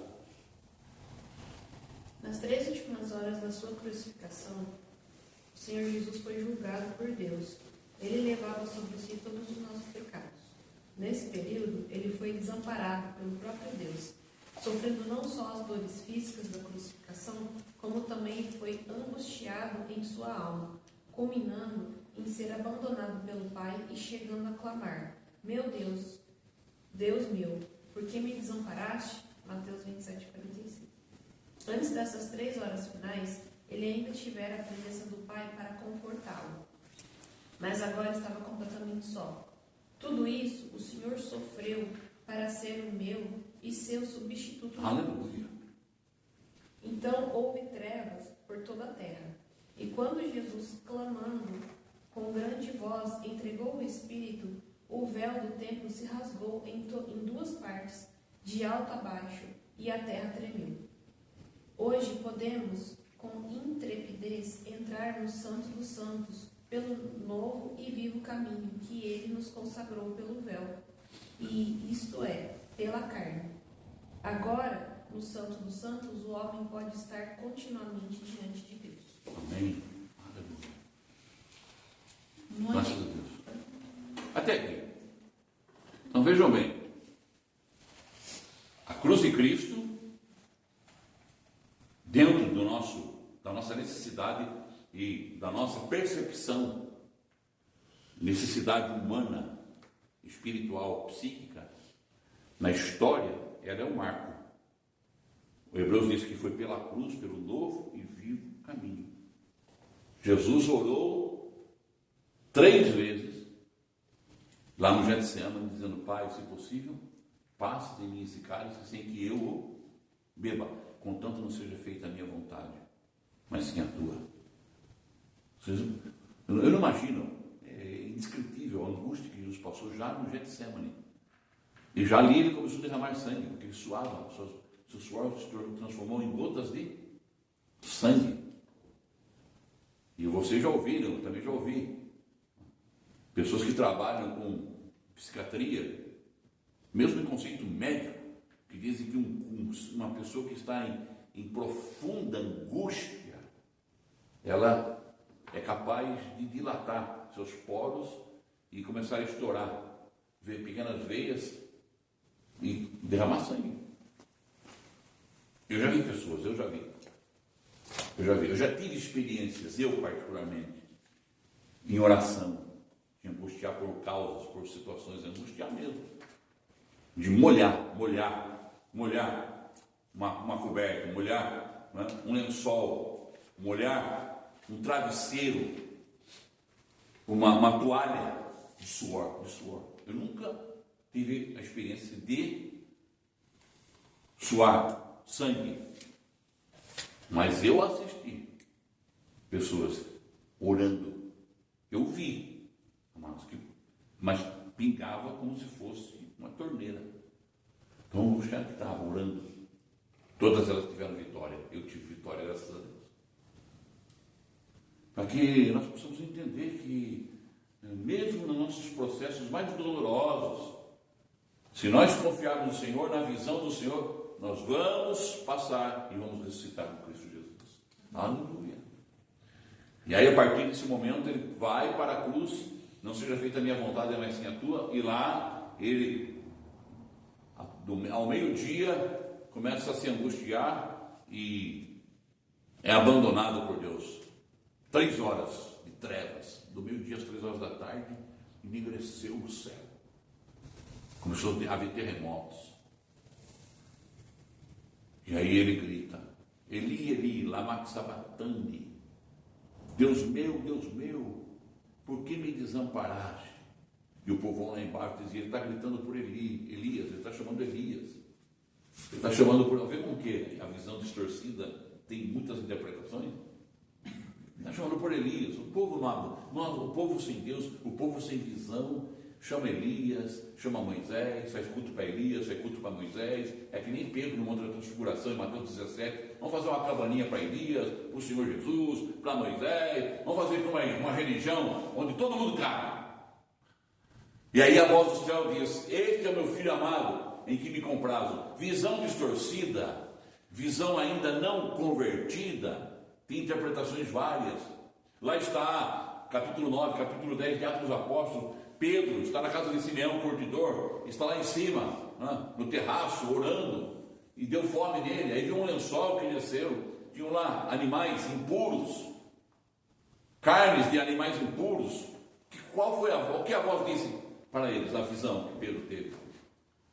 Nas 3 últimas horas da sua crucificação, o Senhor Jesus foi julgado por Deus. Ele levava sobre si todos os nossos pecados. Nesse período, ele foi desamparado pelo próprio Deus, sofrendo não só as dores físicas da crucificação, como também foi angustiado em sua alma, culminando em ser abandonado pelo Pai e chegando a clamar: meu Deus, Deus meu, por que me desamparaste? Mateus 27:45. Antes dessas 3 horas finais, ele ainda tivera a presença do Pai para confortá-lo. Mas agora estava completamente só. Tudo isso o Senhor sofreu para ser o meu e seu substituto. Aleluia. Então houve trevas por toda a terra. E quando Jesus, clamando com grande voz, entregou o Espírito, o véu do templo se rasgou em 2 partes, de alto a baixo, e a terra tremeu. Hoje podemos, com intrepidez, entrar no Santo dos Santos, pelo novo e vivo caminho que ele nos consagrou pelo véu, e isto é, pela carne. Agora, no Santo dos Santos, o homem pode estar continuamente diante de Deus. Amém. Aleluia. Graças a Deus. Até aqui. Então vejam bem, a cruz de Cristo, dentro da nossa necessidade e da nossa percepção, necessidade humana, espiritual, psíquica, na história, ela é um marco. O Hebreus diz que foi pela cruz, pelo novo e vivo caminho. Jesus orou 3 vezes lá no Getsemane, dizendo: Pai, se possível, passe de mim esse cálice sem que eu o beba, contanto não seja feita a minha vontade, mas sim a tua. Eu não imagino, é indescritível a angústia que Jesus passou já no Getsemane. E já ali ele começou a derramar sangue, porque ele suava, seu suor se transformou em gotas de sangue. E vocês já ouviram, eu também já ouvi, pessoas que trabalham com psiquiatria, mesmo em conceito médico, que dizem que uma pessoa que está em profunda angústia, ela é capaz de dilatar seus poros e começar a estourar, ver pequenas veias e derramar sangue. Eu já vi pessoas, eu já tive experiências, eu particularmente, em oração, de angustiar por causas, por situações, angustiar mesmo, de molhar uma coberta, molhar, né, um lençol, molhar um travesseiro, uma toalha de suor. Eu nunca tive a experiência de suar sangue, mas eu assisti pessoas orando. Eu vi, mas pingava como se fosse uma torneira. Então os caras que estavam orando, todas elas tiveram vitória. Eu tive vitória, graças a Deus. Para que nós possamos entender que, mesmo nos nossos processos mais dolorosos, se nós confiarmos no Senhor, na visão do Senhor, nós vamos passar e vamos ressuscitar com Cristo Jesus. Aleluia. E aí, a partir desse momento, ele vai para a cruz, não seja feita a minha vontade, mas sim a tua, e lá ele, ao meio-dia, começa a se angustiar e é abandonado por Deus. 3 horas de trevas, do meio-dia às 3 horas da tarde, enegreceu o céu. Começou a haver terremotos. E aí ele grita: Eli, Eli, lama sabachthani. Deus meu, por que me desamparaste? E o povo lá embaixo dizia: ele está gritando por Elias, ele está chamando Elias. Ele está chamando por... Vê como que a visão distorcida tem muitas interpretações? Está chamando por Elias. O povo o povo sem Deus, o povo sem visão, chama Elias, chama Moisés, faz culto para Elias, faz culto para Moisés. É que nem Pedro no Monte da Transfiguração, em Mateus 17. Vamos fazer uma cabaninha para Elias, para o Senhor Jesus, para Moisés. Vamos fazer uma religião onde todo mundo cabe. E aí a voz do céu diz: este é o meu filho amado, em que me comprazo. Visão distorcida, visão ainda não convertida, tem interpretações várias. Lá está, capítulo 9, capítulo 10 de Atos dos Apóstolos. Pedro está na casa de Simeão, o curtidor, está lá em cima, no terraço, orando, e deu fome nele. Aí viu um lençol que desceu, tinham lá animais impuros, carnes de animais impuros. Qual foi o que a voz disse para eles, a visão que Pedro teve?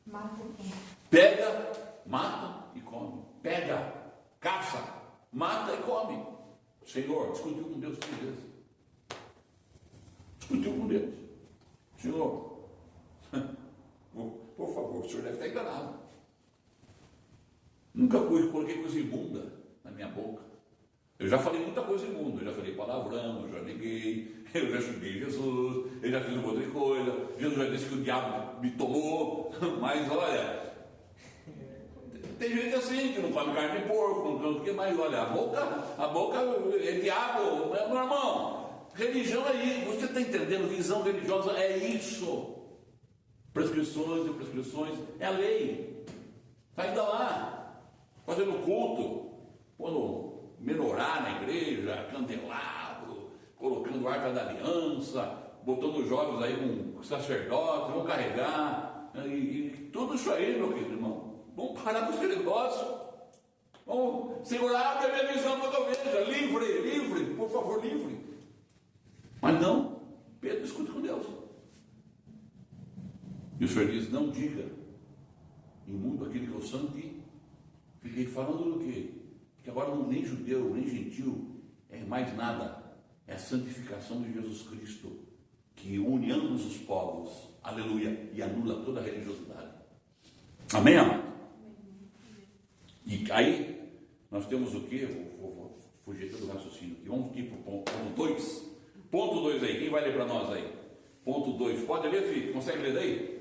Mata e come. Pega, mata e come. Pega, caça, mata e come. O Senhor discutiu com Deus 3 vezes. Discutiu com Deus. Senhor, por favor, o senhor deve estar enganado. Nunca coloquei coisa imunda na minha boca. Eu já falei muita coisa imunda, eu já falei palavrão, eu já neguei, eu já xinguei Jesus, eu já fiz um monte de coisa, Jesus já disse que o diabo me tomou, mas olha, tem gente assim que não come carne de porco, não come o que mais, olha, a boca é diabo, meu irmão. Religião é isso, você está entendendo? Visão religiosa é isso. Prescrições e prescrições, é a lei. Está ainda lá, fazendo culto, pondo menorá na igreja, candelabro, colocando a arca da aliança, botando os jovens aí com sacerdote, vão carregar, e tudo isso aí, meu querido irmão. Vamos parar com esse negócio. Vamos segurar a minha visão para que eu veja. Livre, por favor, livre. Mas não, Pedro discute com Deus. E o Senhor diz, não diga, imundo aquele que eu santifiquei. Falando do quê? Que agora nem judeu, nem gentil é mais nada. É a santificação de Jesus Cristo, que une ambos os povos, aleluia, e anula toda a religiosidade. Amém, amado? E aí, nós temos o quê? Vou fugir todo o raciocínio aqui. Vamos aqui para o ponto 2. Ponto 2 aí, quem vai ler para nós aí? Ponto 2, pode ler, filho? Consegue ler daí?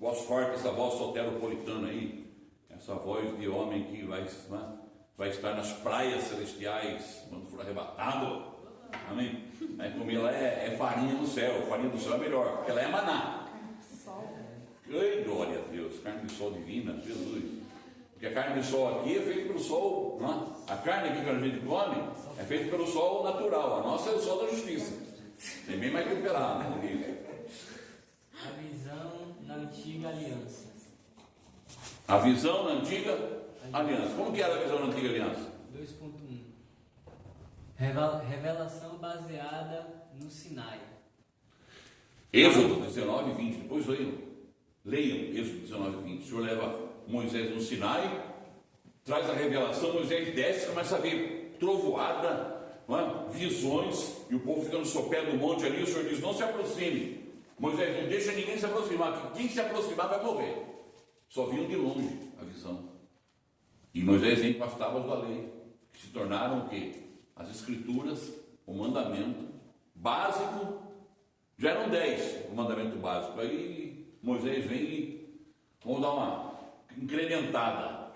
Voz forte, essa voz soteropolitana aí, essa voz de homem que vai estar nas praias celestiais, quando for arrebatado. Amém? Aí comer lá é farinha no céu, farinha do céu é melhor, porque ela é maná. Ai, glória a Deus, carne de sol divina, Jesus. Porque a carne de sol aqui é feita pelo sol, não? A carne aqui que a gente come é feita pelo sol natural, a nossa é o sol da justiça. É bem mais temperado, né? A visão na antiga aliança. A visão na antiga aliança. Como que era a visão na antiga aliança? 2.1. Revelação baseada no Sinai. Êxodo 19 e 20. Depois leiam Êxodo 19 e 20. O Senhor leva Moisés no Sinai, traz a revelação, Moisés desce, começa a ver trovoada, visões, e o povo fica no sopé do monte ali. O Senhor diz, não se aproxime. Moisés, não deixa ninguém se aproximar, que quem se aproximar vai morrer. Só vinham de longe a visão. E Moisés vem com as tábuas da lei, que se tornaram o quê? As escrituras, o mandamento básico. Já eram 10 o mandamento básico. Aí Moisés vem e vamos dar uma incrementada.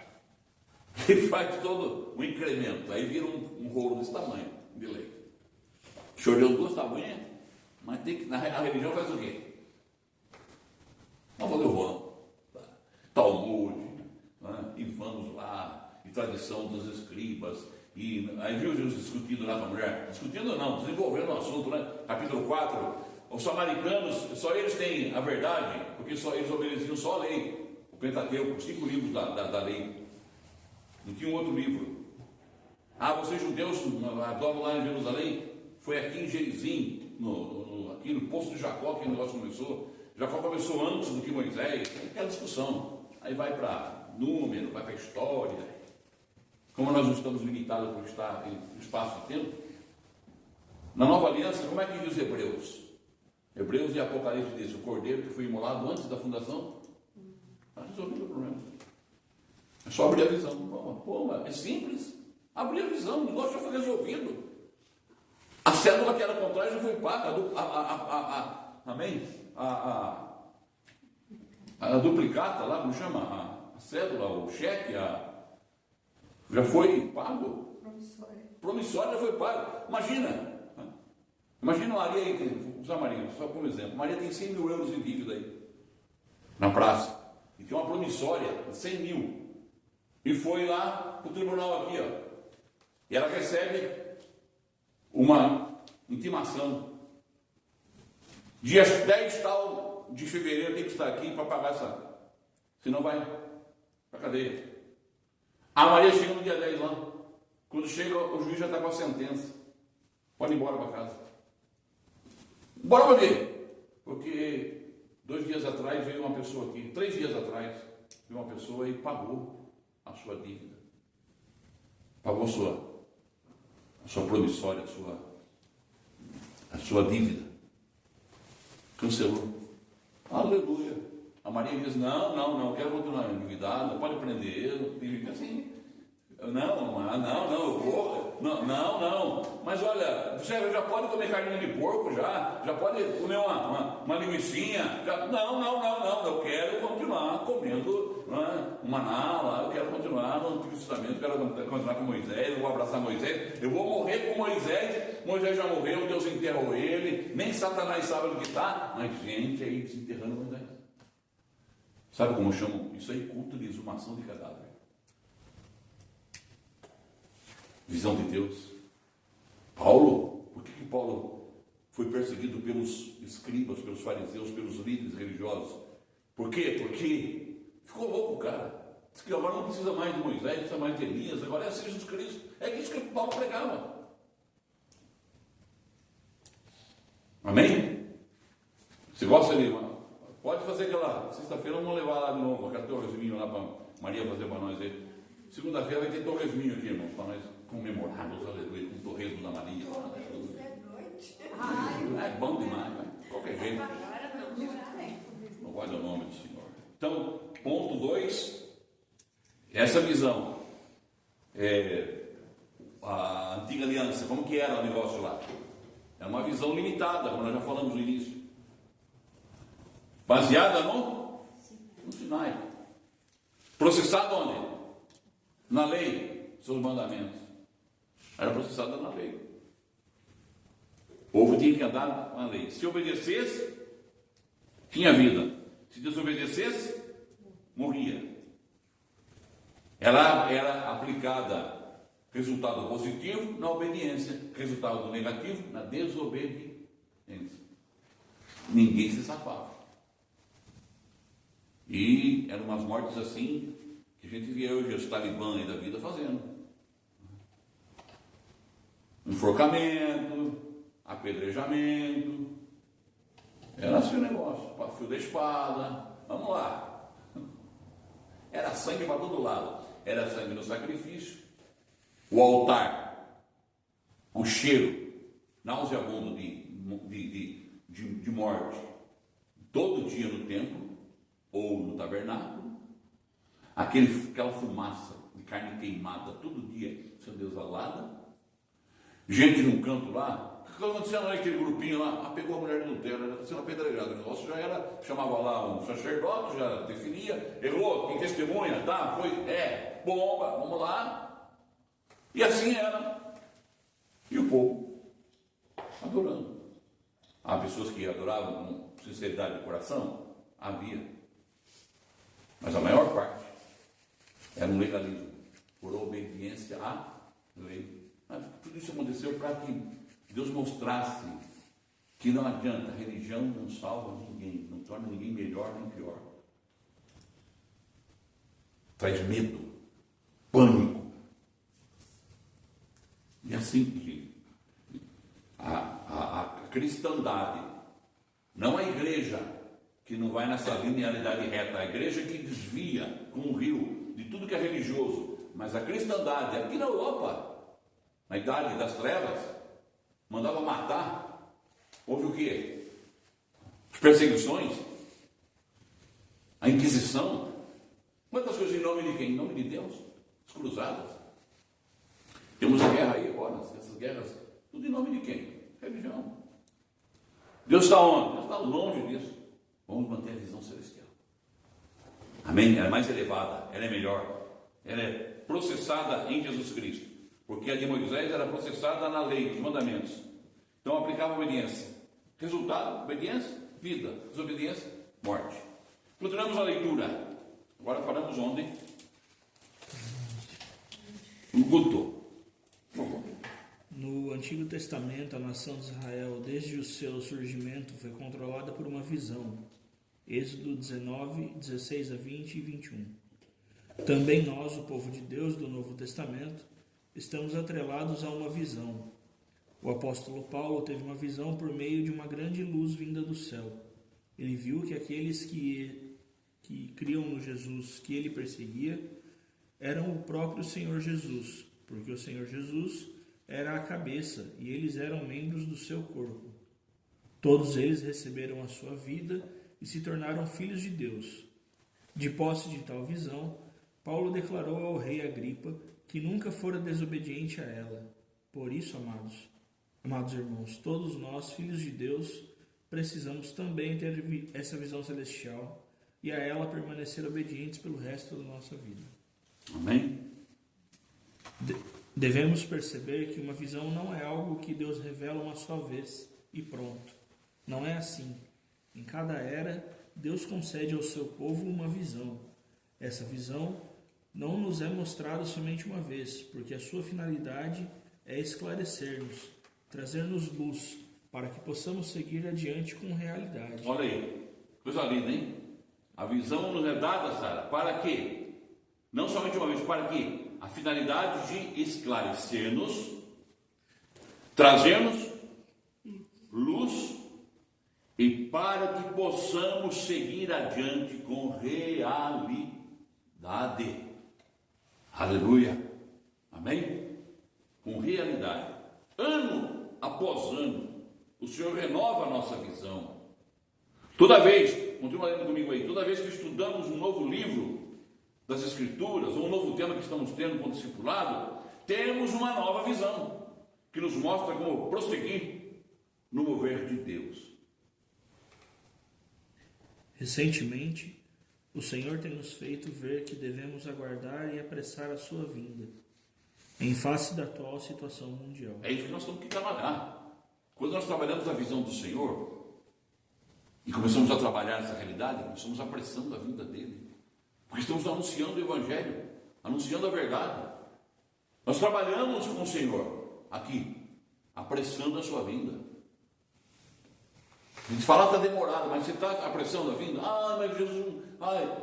E faz todo um incremento. Aí vira um rolo desse tamanho de lei. O Senhor deu 2 tamanhas, mas tem que, a religião faz o quê? Vamos fazer o rolo. Talmud, e vamos lá, e tradição dos escribas. E aí viu Jesus discutindo lá com a mulher? Discutindo não, desenvolvendo o assunto, né? Capítulo 4, os samaritanos, só eles têm a verdade, porque só eles obedeciam só a lei, o Pentateuco, os 5 livros da lei. Não tinha um outro livro. Vocês judeus adoram lá em Jerusalém? Foi aqui em Gerizim, aqui no poço de Jacó que o negócio começou. Jacó começou antes do que Moisés, aquela discussão. Aí vai para número, vai para história. Como nós não estamos limitados por estar em espaço e tempo, na nova aliança, como é que diz Hebreus? Hebreus e Apocalipse diz, o cordeiro que foi imolado antes da fundação, está resolvido o problema. É só abrir a visão. É simples. Abrir a visão, o negócio já foi resolvido. A cédula que era contrária já foi paga. Amém? A duplicata lá, como chama? A cédula, o cheque, já foi pago. Promissória já foi pago. Imagina Maria aí, usar Maria, só como exemplo. Maria tem 100 mil euros em dívida aí, na praça. E tem uma promissória de 100 mil. E foi lá para o tribunal aqui, ó. E ela recebe uma intimação. Dia 10 tal de fevereiro tem que estar aqui para pagar essa. Senão vai para a cadeia. A Maria chega no dia 10 lá. Quando chega, o juiz já está com a sentença. Pode ir embora para casa. Bora para quê? Porque 2 dias atrás veio uma pessoa aqui, 3 dias atrás, veio uma pessoa e pagou a sua dívida. Pagou a sua promissória, a sua dívida. Cancelou. Aleluia. A Maria diz, não, quero continuar endividada, pode prender, assim. Não, eu vou. Não. Mas olha, você já pode comer carninha de porco, já pode comer uma linguicinha. Não, eu quero continuar comendo um maná lá, eu quero continuar no Antigo Testamento, quero continuar com Moisés, eu vou abraçar Moisés, eu vou morrer com Moisés já morreu, Deus enterrou ele, nem Satanás sabe onde que está, mas gente aí desenterrando Moisés. Sabe como chamam? Isso aí, culto de exumação de cadáver. Visão de Deus. Paulo, por que Paulo foi perseguido pelos escribas, pelos fariseus, pelos líderes religiosos. Por quê? Porque ficou louco o cara. Diz que agora não precisa mais de Moisés, não precisa mais de Elias, agora é Jesus Cristo. É isso que Paulo pregava. Amém? Você gosta de... Pode fazer aquela... Sexta-feira vamos levar lá de novo, aquele torresminho lá para Maria fazer para nós aí. Segunda-feira vai ter torresminho aqui, irmãos, para nós comemorarmos, aleluia, com o torresmo da Maria. É bom demais, mas de qualquer jeito. Não guarda o nome do Senhor. Então, ponto 2, essa visão. A antiga aliança, como que era o negócio lá? Era uma visão limitada, como nós já falamos no início. Baseada no Sinai. Processada onde? Na lei, seus mandamentos. Era processada na lei. O povo tinha que andar na lei. Se obedecesse, tinha vida. Se desobedecesse, morria. Ela era aplicada, resultado positivo na obediência, resultado negativo na desobediência. Ninguém se safava. E eram umas mortes assim que a gente via hoje os talibãs aí da vida fazendo. Enforcamento, apedrejamento. Era assim o negócio, para fio da espada. Vamos lá. Era sangue para todo lado. Era sangue no sacrifício. O altar, o cheiro nauseabundo de morte, todo dia no templo ou no tabernáculo, aquela fumaça de carne queimada todo dia sendo exalada, gente num canto lá, o que está acontecendo naquele grupinho lá? Pegou a mulher do adultério, era sendo apedrejada, o negócio já era, chamava lá um sacerdote, já definia, errou, quem testemunha, tá, foi, bomba, vamos lá. E assim era. E o povo adorando. Há pessoas que adoravam com sinceridade de coração? Havia. Mas a maior parte era um legalismo, por obediência à lei. Mas tudo isso aconteceu para que Deus mostrasse que não adianta, a religião não salva ninguém, não torna ninguém melhor nem pior. Traz medo, pânico. E assim que a cristandade, não a igreja que não vai nessa linearidade reta, a igreja que desvia com o rio de tudo que é religioso, mas a cristandade, aqui na Europa, na idade das trevas, mandava matar. Houve o quê? As perseguições, a Inquisição, quantas coisas em nome de quem? Em nome de Deus, as cruzadas. Temos a guerra aí agora, essas guerras, tudo em nome de quem? Religião. Deus está onde? Deus está longe disso. Vamos manter a visão celestial. Amém? Ela é mais elevada, ela é melhor, ela é processada em Jesus Cristo, porque a de Moisés era processada na lei, nos mandamentos. Então aplicava obediência. Resultado, obediência, vida. Desobediência, morte. Continuamos a leitura. Agora paramos onde? No Guto. No Antigo Testamento, a nação de Israel, desde o seu surgimento, foi controlada por uma visão. Êxodo 19, 16 a 20 e 21. Também nós, o povo de Deus do Novo Testamento, estamos atrelados a uma visão. O apóstolo Paulo teve uma visão por meio de uma grande luz vinda do céu. Ele viu que aqueles que criam no Jesus que ele perseguia eram o próprio Senhor Jesus, porque o Senhor Jesus era a cabeça e eles eram membros do seu corpo. Todos eles receberam a sua vida e se tornaram filhos de Deus. De posse de tal visão, Paulo declarou ao rei Agripa que nunca fora desobediente a ela. Por isso, amados irmãos, todos nós, filhos de Deus, precisamos também ter essa visão celestial e a ela permanecer obedientes pelo resto da nossa vida. Amém? Devemos perceber que uma visão não é algo que Deus revela uma só vez e pronto. Não é assim. Em cada era, Deus concede ao seu povo uma visão. Essa visão não nos é mostrada somente uma vez, porque a sua finalidade é esclarecer-nos, trazer-nos luz, para que possamos seguir adiante com realidade. Olha aí, coisa linda, hein? A visão nos é dada, Sara, para que, não somente uma vez, para que a finalidade de esclarecer-nos, trazer-nos luz e para que possamos seguir adiante com realidade. Aleluia. Amém? Com realidade. Ano após ano, o Senhor renova a nossa visão. Toda vez, continua lendo comigo aí, toda vez que estudamos um novo livro das Escrituras, ou um novo tema que estamos tendo com o discipulado, temos uma nova visão, que nos mostra como prosseguir no mover de Deus. Recentemente, o Senhor tem nos feito ver que devemos aguardar e apressar a sua vinda, em face da atual situação mundial. É isso que nós temos que trabalhar. Quando nós trabalhamos a visão do Senhor e começamos a trabalhar essa realidade, nós estamos apressando a vinda dele, porque estamos anunciando o Evangelho, anunciando a verdade. Nós trabalhamos com o Senhor aqui, apressando a sua vinda. A gente fala que está demorado, mas você está apressando a vinda? Ah, mas Jesus...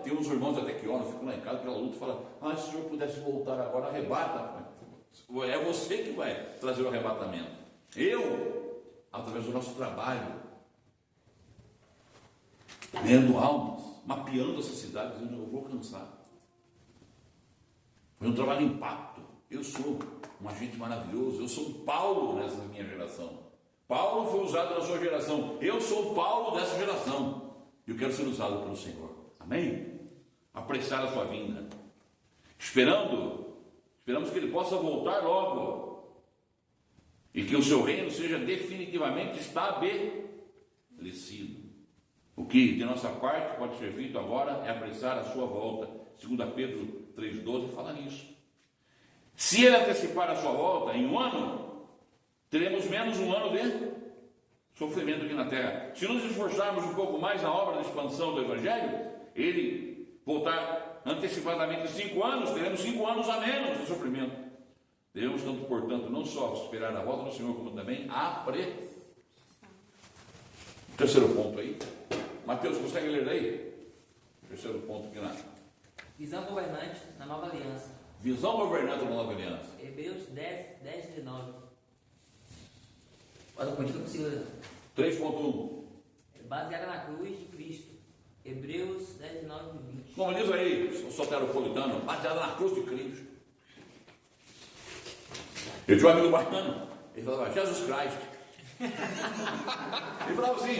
tem uns irmãos até que oram, ficam lá em casa pela luta e falam, se o Senhor pudesse voltar agora, arrebata. É você que vai trazer o arrebatamento. Eu, através do nosso trabalho, lendo almas, mapeando essa cidade, dizendo, eu vou cansar. Foi um trabalho de impacto. Eu sou um agente maravilhoso, eu sou um Paulo nessa minha geração. Paulo foi usado na sua geração. Eu sou o Paulo dessa geração. E eu quero ser usado pelo Senhor. Amém? Apressar a sua vinda. Esperamos que Ele possa voltar logo. E que o seu reino seja definitivamente estabelecido. O que de nossa parte pode ser feito agora é apressar a sua volta. 2 Pedro 3,12 fala nisso. Se Ele antecipar a sua volta em um ano, teremos menos um ano de sofrimento aqui na terra. Se nos esforçarmos um pouco mais na obra de expansão do Evangelho, Ele voltar antecipadamente 5 anos, teremos 5 anos a menos de sofrimento. Devemos, portanto, não só esperar a volta do Senhor, como também apressar. Terceiro ponto aí. Mateus, consegue ler aí? Terceiro ponto aqui na... Visão governante na nova aliança. Visão governante na nova aliança. Hebreus 10, 19. Olha, continua consigo. 3.1. Baseada na cruz de Cristo. Hebreus 10, 19 e 20. Como diz aí o soteropolitano, baseada na cruz de Cristo. Eu tinha um amigo baiano, ele falava, Jesus Cristo. Ele falava assim,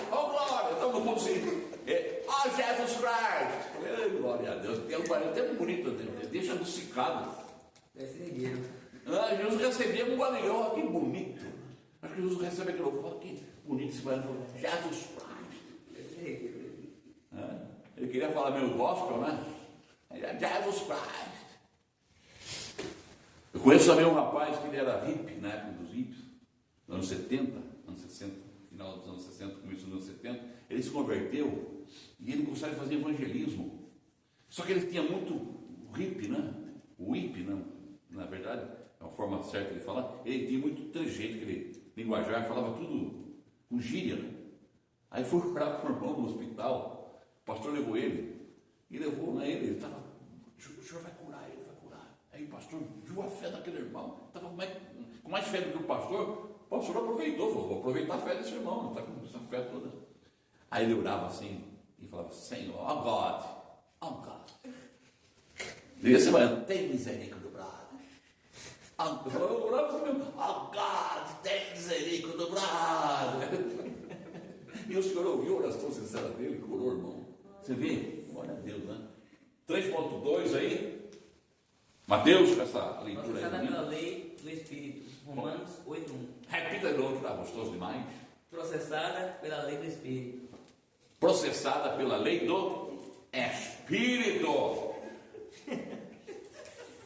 glória, estamos no ponto assim, Jesus Christ. Eu falei, glória a Deus, tem um baiano até bonito, deixa adocicado. Jesus recebia um guardião, que bonito. Acho que Jesus recebe aquele louvor, que bonito esse baiano, Jesus Christ. Ele queria falar meio gospel, né? Jesus Christ. Eu conheço também um rapaz que ele era hippie, na época dos hippies, nos anos 70, anos 60, final dos anos 60, começo dos anos 70, ele se converteu e ele gostava de fazer evangelismo. Só que ele tinha muito hippie, né? O hippie, né? Na verdade, é uma forma certa de falar, ele tinha muito trejeito, aquele linguajar, falava tudo com gíria, né? Aí foi orar para o irmão no hospital, o pastor levou ele, e levou, né? Ele estava, o senhor vai curar ele, vai curar. Aí o pastor viu a fé daquele irmão, estava com mais fé do que o pastor aproveitou, falou, vou aproveitar a fé desse irmão, está com essa fé toda. Aí ele orava assim, e falava, Senhor, oh God. E esse mano, tem misericórdia do brado. Eu orava assim mesmo, oh God, tem misericórdia do brado. E o Senhor ouviu a oração sincera dele, curou o irmão. Você vê? Glória a Deus, né? 3.2 aí. Mateus, com essa leitura aí. Processada pela lei do Espírito. Romanos 8.1. Repita de novo, que está gostoso demais. Processada pela lei do Espírito. Processada pela lei do Espírito.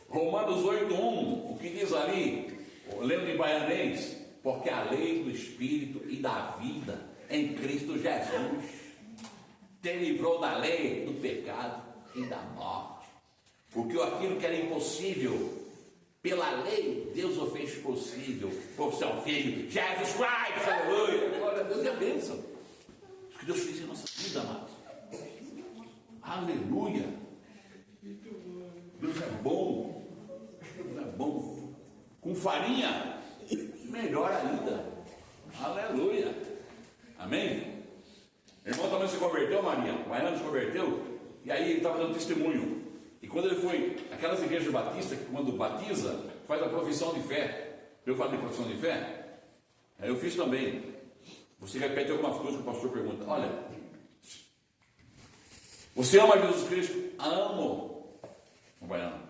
Romanos 8.1, o que diz ali, lendo em baianês, porque a lei do Espírito e da vida em Cristo Jesus te livrou da lei do pecado e da morte. Porque aquilo que era impossível Pela lei, Deus o fez possível por seu Filho, Jesus Christ, aleluia. Glória a Deus, é a bênção. O que Deus fez em nossa vida, amados. Aleluia. Deus é bom. Deus é bom. Com farinha, melhor ainda. Aleluia. Amém? O irmão também se converteu, Maria. O Baiano se converteu. E aí ele estava dando testemunho. E quando ele foi, aquelas igrejas batistas que quando batiza, faz a profissão de fé. Eu falei profissão de fé? Aí eu fiz também. Você repete algumas coisas que o pastor pergunta. Olha, você ama Jesus Cristo? Amo. O baiano.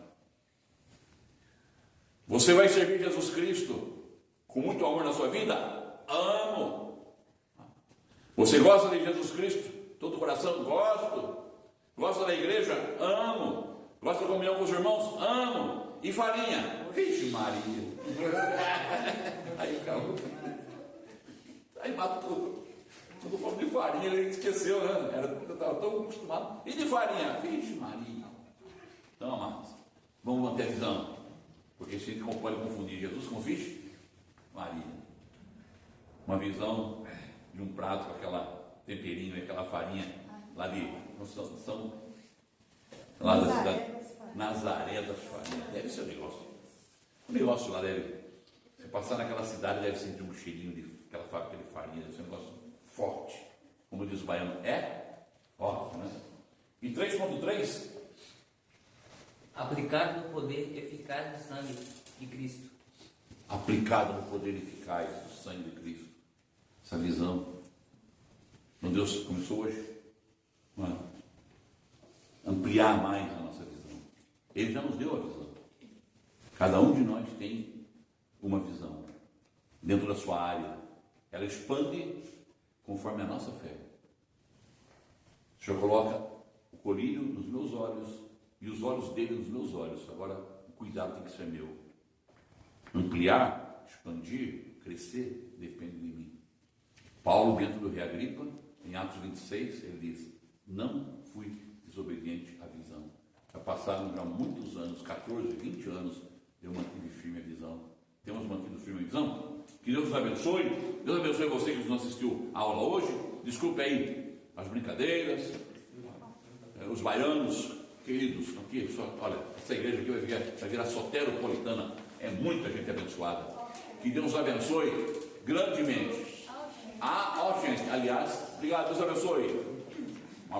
Você vai servir Jesus Cristo com muito amor na sua vida? Amo. Você gosta de Jesus Cristo? Todo o coração? Gosto. Gosta da igreja? Amo. Gosta da comunhão com os irmãos? Amo. E farinha? Vixe Maria. Aí acabou. Aí matou tudo. Tudo falando de farinha, ele esqueceu, né? Estava tão acostumado. E de farinha? Vixe Maria. Então, amados, vamos manter a visão. Porque se a gente pode confundir Jesus com vixe Maria. Uma visão de um prato com aquela temperinho, aquela farinha lá de lá da cidade. Nazaré das farinhas. Deve ser um negócio. O negócio lá deve. Se passar naquela cidade, deve sentir um cheirinho de aquela fábrica de farinha. Deve ser um negócio forte. Como diz o baiano, é óbvio, né? E 3.3. Aplicado no poder eficaz do sangue de Cristo. Aplicado no poder eficaz do sangue de Cristo. Essa visão. Quando Deus começou hoje, ampliar mais a nossa visão. Ele já nos deu a visão. Cada um de nós tem uma visão dentro da sua área. Ela expande conforme a nossa fé. O Senhor coloca o colírio nos meus olhos e os olhos dele nos meus olhos. Agora, o cuidado tem que ser meu. Ampliar, expandir, crescer, depende de mim. Paulo, dentro do rei Agripa, em Atos 26, ele diz: não fui desobediente à visão. Já passaram já muitos anos, 14, 20 anos, eu mantive firme a visão. Temos mantido firme a visão? Que Deus nos abençoe. Deus abençoe você que não assistiu a aula hoje. Desculpe aí as brincadeiras, os baianos, queridos, aqui, olha, essa igreja aqui vai virar soteropolitana. É muita gente abençoada. Que Deus nos abençoe grandemente. Gente, aliás, obrigado, Deus abençoe.